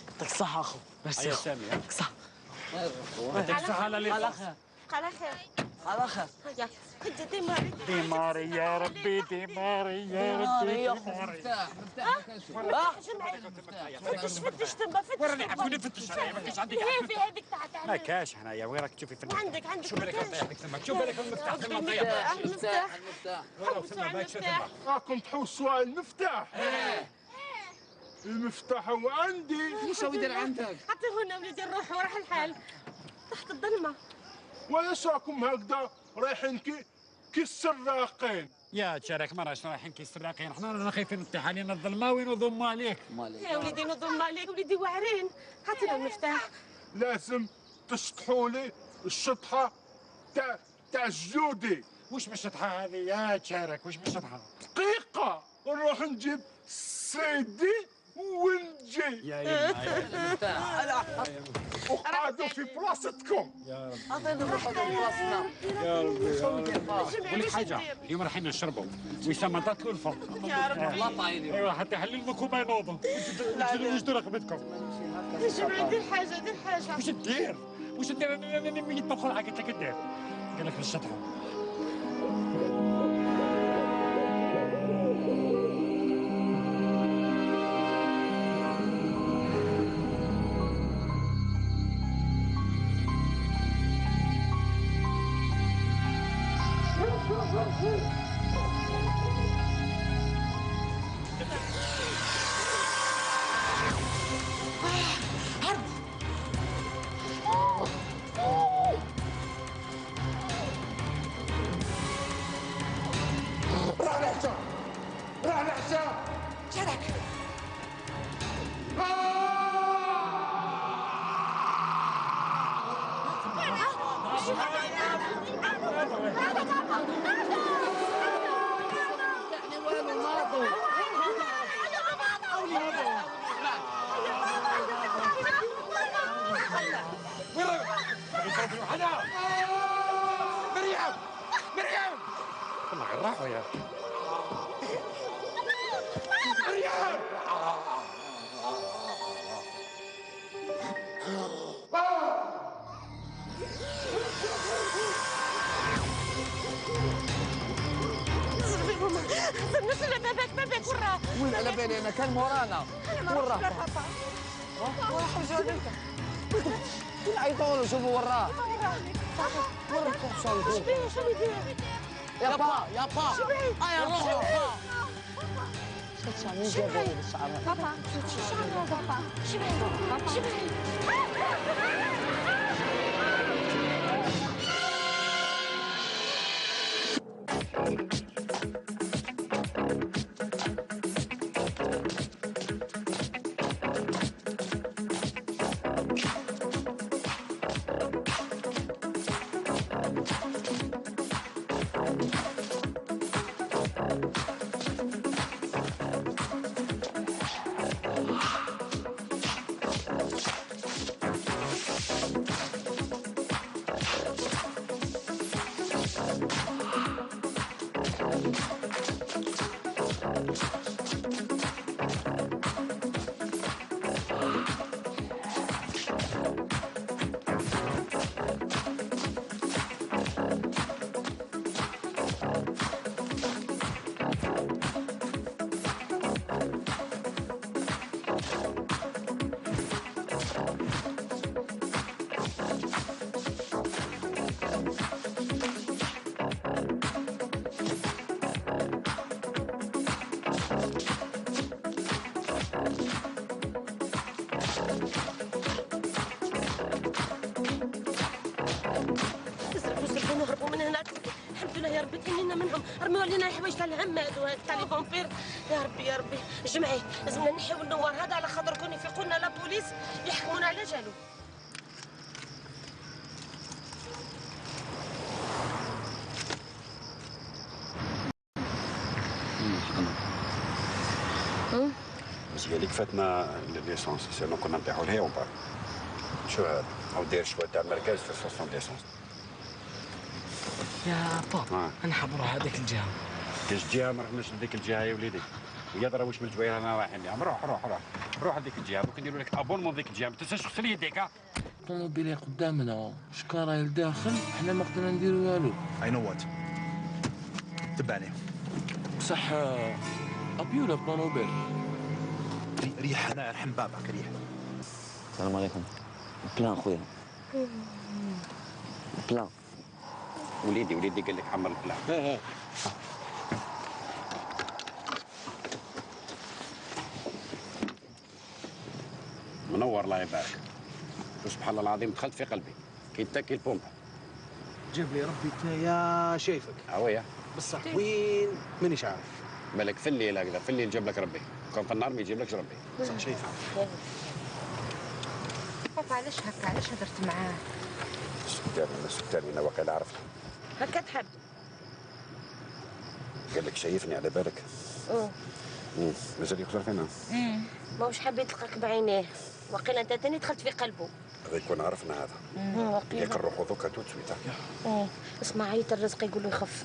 يعطيك الصحة أخو. ميرسي يا سامي. يعطيك الصحة. يعطيك الصحة على اللي على خير. على خير. هيا خدي ديماري. ديماري يا ربي، ديماري يا ربي، ديماري. فتش تما فتش. وراني عفوني فتش انا ما كاينش عندي هي في هذيك تاع ما كاش هنايا. وين راك تشوفي في المفتاح؟ عندك شوف بالك نطيح لك تما. شوف بالك المفتاح تما نطيح. المفتاح. راكم تحوسوا على المفتاح. المفتاح هو عندي. وش هو يدير عندك؟ عطيه لنا وليدي نروح وراح الحال تحت الظلمة. ولاش راكم هكذا رايحين كي السراقين؟ يا تشارك ما راش رايحين كي السراقين. احنا رانا خايفين نطيح علينا الظلمه ونضم عليك. يا وليدي نضم عليك وليدي واعرين. عطينا المفتاح. لازم تشطحوا لي الشطحه تاع جودي. وش بالشطحه هذه يا تشارك؟ وش بالشطحه؟ دقيقه نروح نجيب سيدي ونجي. يا يما وقعدوا في بلاصتكم. يا رب. أعطينا نروحوا بلاصتنا. يا ربي. قول لك حاجه، اليوم رايحين نشربوا وسام عطات له الفرق. يا رب. الله طايني. ايوا حتى يحلل لكم ما ينوضوا. وجدوا رقبتكم. جمعي دير حاجة. وش تدير؟ وش تدير؟ انا ميت بالخلعه قلت لك دير. قال لك بالشطحه. مريم كنا غراحوا يا مريم. الناس اللي باباك وراه. وين على بالي انا كان مورانا. انا ما وراه رحت لبابا. راح جاوبك. يعيطوا له شوفوا وراه. شو يدير؟ يا با يا با. يا روح يا با. مين جاب لي الشعر؟ بابا شو الشعر بابا؟ شبعي. يا ربي تهنينا منهم، رميوا علينا الحوايج تاع الهم هذو تاع لي فامبير. يا ربي يا ربي جمعي لازمنا نحيو النوار هذا على خاطر كون يفيقوا لنا لا بوليس يحكمونا على جالو. بس قال لك فاتنا ليسونس سينو كنا نبيعوا لها ومن بعد شو هذا؟ او داير شويه تاع مركز في ستاسيون ديسونس. يا بابا انا حاب نروح هذيك الجهه. كاش جهه ما رحناش لذيك الجهه يا وليدي. ويا درا واش من الجواير انا رايحين لهم. روح روح روح روح هذيك الجهه دوك نديروا لك ابونمون ذيك الجهه ما تنساش تغسل يديك. الطوموبيل قدامنا شكاره لداخل حنا ما قدرنا نديروا والو. اي نو وات تبعني بصح ابيولا الطوموبيل ريح انا ارحم بابك ريح. السلام عليكم. بلان خويا بلان. وليدي قال لك حمر البلان. منور الله يبارك. سبحان الله العظيم دخلت في قلبي كي تاكل البومبا. جاب لي ربي يا شايفك. عوية بصح وين مانيش عارف. بالك في الليل هكذا في الليل جاب لك ربي، كون في النهار ما يجيب لكش ربي. صح شايفك. بابا علاش هكا علاش هدرت معاه؟ سكتاني انا واقيلا عرفت. هكا تحب؟ قال لك شايفني على بالك؟ مازال يخسر فينا. ماهوش حاب يتلقاك بعينيه، وقيلا انت ثاني دخلت في قلبه. هذا يكون عرفنا هذا. ياك نروحوا دوكا تو تسويتا. اسمع عيط الرزق يقول له يخف.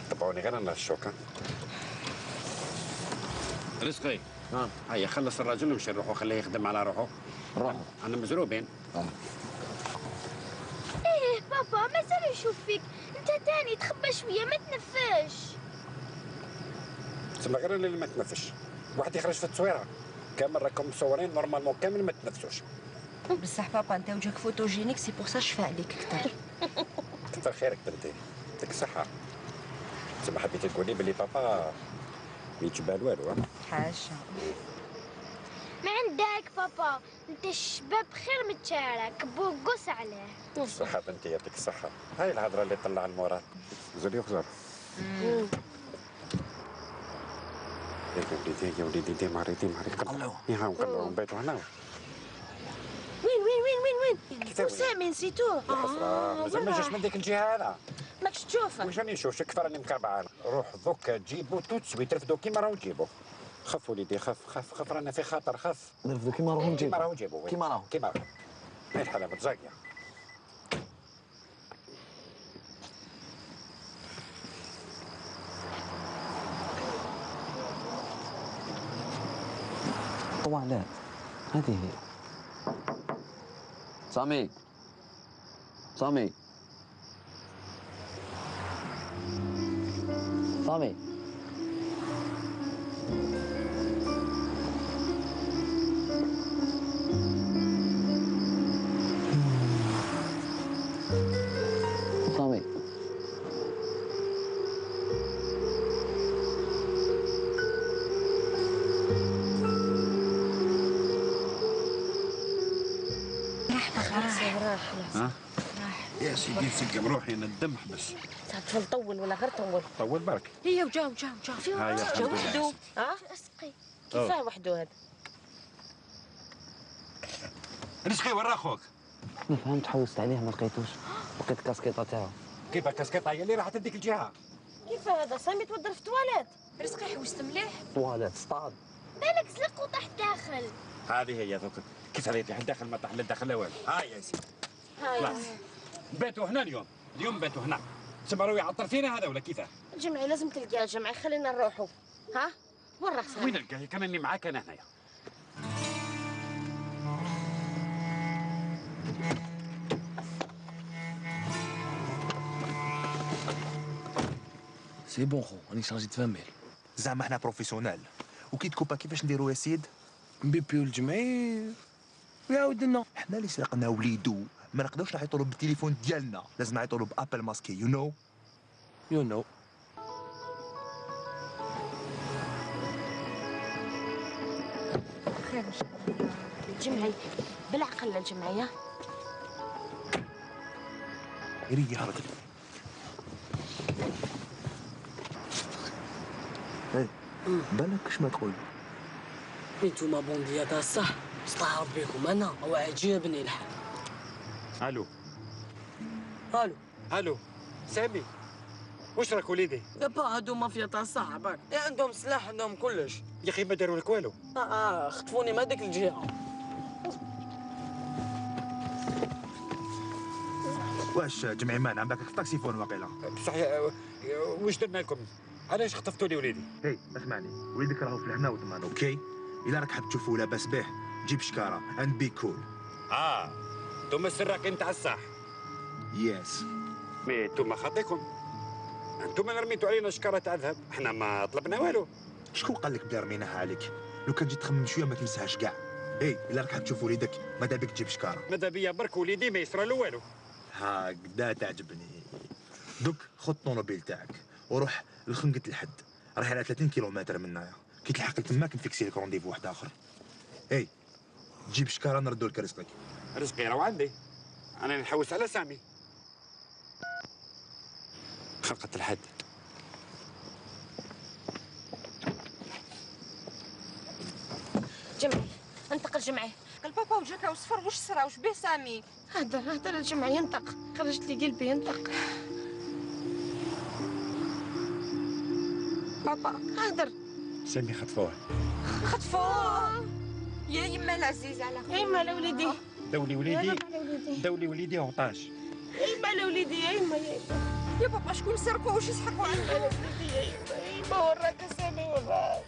تبعوني غير انا الشوكه. رزقي هيا خلص الراجل ومشي نروحوا خليه يخدم على روحه. روحوا انا مزروبين. ايه بابا مازال يشوف فيك، انت تاني تخبى شويه ما تنفاش. تسمى غير اللي ما تنفش، واحد يخرج في التصويره كامل راكم مصورين نورمالمون كامل ما تنفسوش. بصح بابا انت وجهك فوتوجينيك سي بور سا شفى عليك كثر. كثر خيرك بنتي، يعطيك الصحه. تسمى حبيتي تقولي بلي بابا ما يتبال والو. حاشا. ما عندك بابا، انت الشباب خير متشارك بوقص عليه. صحة بنتي يعطيك الصحة. هاي الهضرة اللي طلع المورال. زول يخزر. يا وليدي دي معري قلعوا. يا قلعوا بيتو هنا. وين وسامي نسيتوه؟ يا حسرة مازال ما جاش من ديك الجهة هذا. ماكش تشوفه؟ واش راني نشوف كيف راني مكربع انا. روح دوك تجيبو تو تسوي ترفدو كيما راهو تجيبو. خف وليدي خف رانا في خطر خف. نرفدو كيما راهو نجيبو. كيما راهو نجيبو كيما راهو. هاي الحالة متزاقية. طوالات هذه هي. سامي سامي سامي سامي ها؟ يا سيدي نسقم روحي ندم حبس. تفضل طول ولا غير طول؟ طول برك. هي وجا جا وحده. اسقي كيفاه وحده هذا؟ رزقي وين راه خوك؟ ما فهمت حوست عليه ما لقيتوش، لقيت الكاسكيطه تاعو. كيف الكاسكيطه هي اللي راحت لديك الجهه؟ كيف هذا؟ سامي تودر في التواليت. رزقي حوست مليح. طوالات صطاد. بالك زلق وطاح داخل. هذه هي دوك كيف هذا يطيح داخل ما طاح لا داخل لا والو. هاي يا سيدي. خلاص باتوا هنا اليوم باتوا هنا. تسمى راهو يعطر فينا هذا ولا كيفاه؟ جمعي لازم تلقاه جمعي خلينا نروحوا. ها؟ وين راك سامي؟ وين نلقاه؟ كان راني معاك انا هنايا. سي بون خو راني شارجيت 20 ميل. زعما حنا بروفيسيونيل وكي تكوبا كيفاش نديرو يا سيد؟ نبيبيو الجمعير ويعاود لنا. حنا اللي سرقنا وليدو ما نقدروش نعيطوا له بالتليفون ديالنا، لازم نعيطوا له بابل ماسكي يو نو. خير ان شاء الله. الجمعي بالعقل الجمعيه. ريح رجل. ايه بالك اش ما تقول؟ انتوما بونديا تاع الصح استعرض بكم انا وعجبني الحال. الو الو الو سامي واش راك وليدي؟ با هادو مافيا تاع الصح برك عندهم سلاح عندهم كلش. يا اخي ما داروا لك والو. خطفوني من هذيك الجهه. واش جمعي مان عم باك في الطاكسيفون واقيلا؟ بصح واش درنا لكم؟ علاش خطفتوني وليدي؟ هي اسمعني وليدك راهو في الهنا والضمان اوكي؟ الا راك حاب تشوفو لاباس به جيب شكاره اند بي كول. انتوما سراك انت على الصح. يس مي انتوما خاطيكم. انتوما اللي رميتوا علينا شكاره تاع ذهب، احنا ما طلبنا والو. شكون قال لك بلي رميناها عليك؟ لو كان جيت تخمم شويه ما تمسهاش كاع. اي الا راك حاب تشوف وليدك ماذا بك تجيب شكاره. ماذا بيا برك وليدي ما يصرى له والو. هكذا تعجبني. دوك خذ الطوموبيل تاعك وروح لخنقة الحد، راهي على 30 كيلومتر منايا، كي تلحق تماك نفيكسي لك رونديفو واحد اخر. اي جيب شكاره نردو لك رزقك. رزقي راهو عندي، انا نحوس على سامي. خلقة الحد. جمعي انتقل جمعي. قال بابا وجاك وصفر واش صرا واش بيه سامي؟ هدر الجمعي ينطق، خرجت لي قلبي ينطق. بابا هدر. سامي خطفوه. خطفوه يا يما العزيز على يا يما لوليدي. دولي وليدي دولي وليدي وطاش. يا يما لوليدي يا يما يا يما. يا بابا شكون سرقوا واش يسحقوا على وليدي؟ يا يما وراك سامي وراك.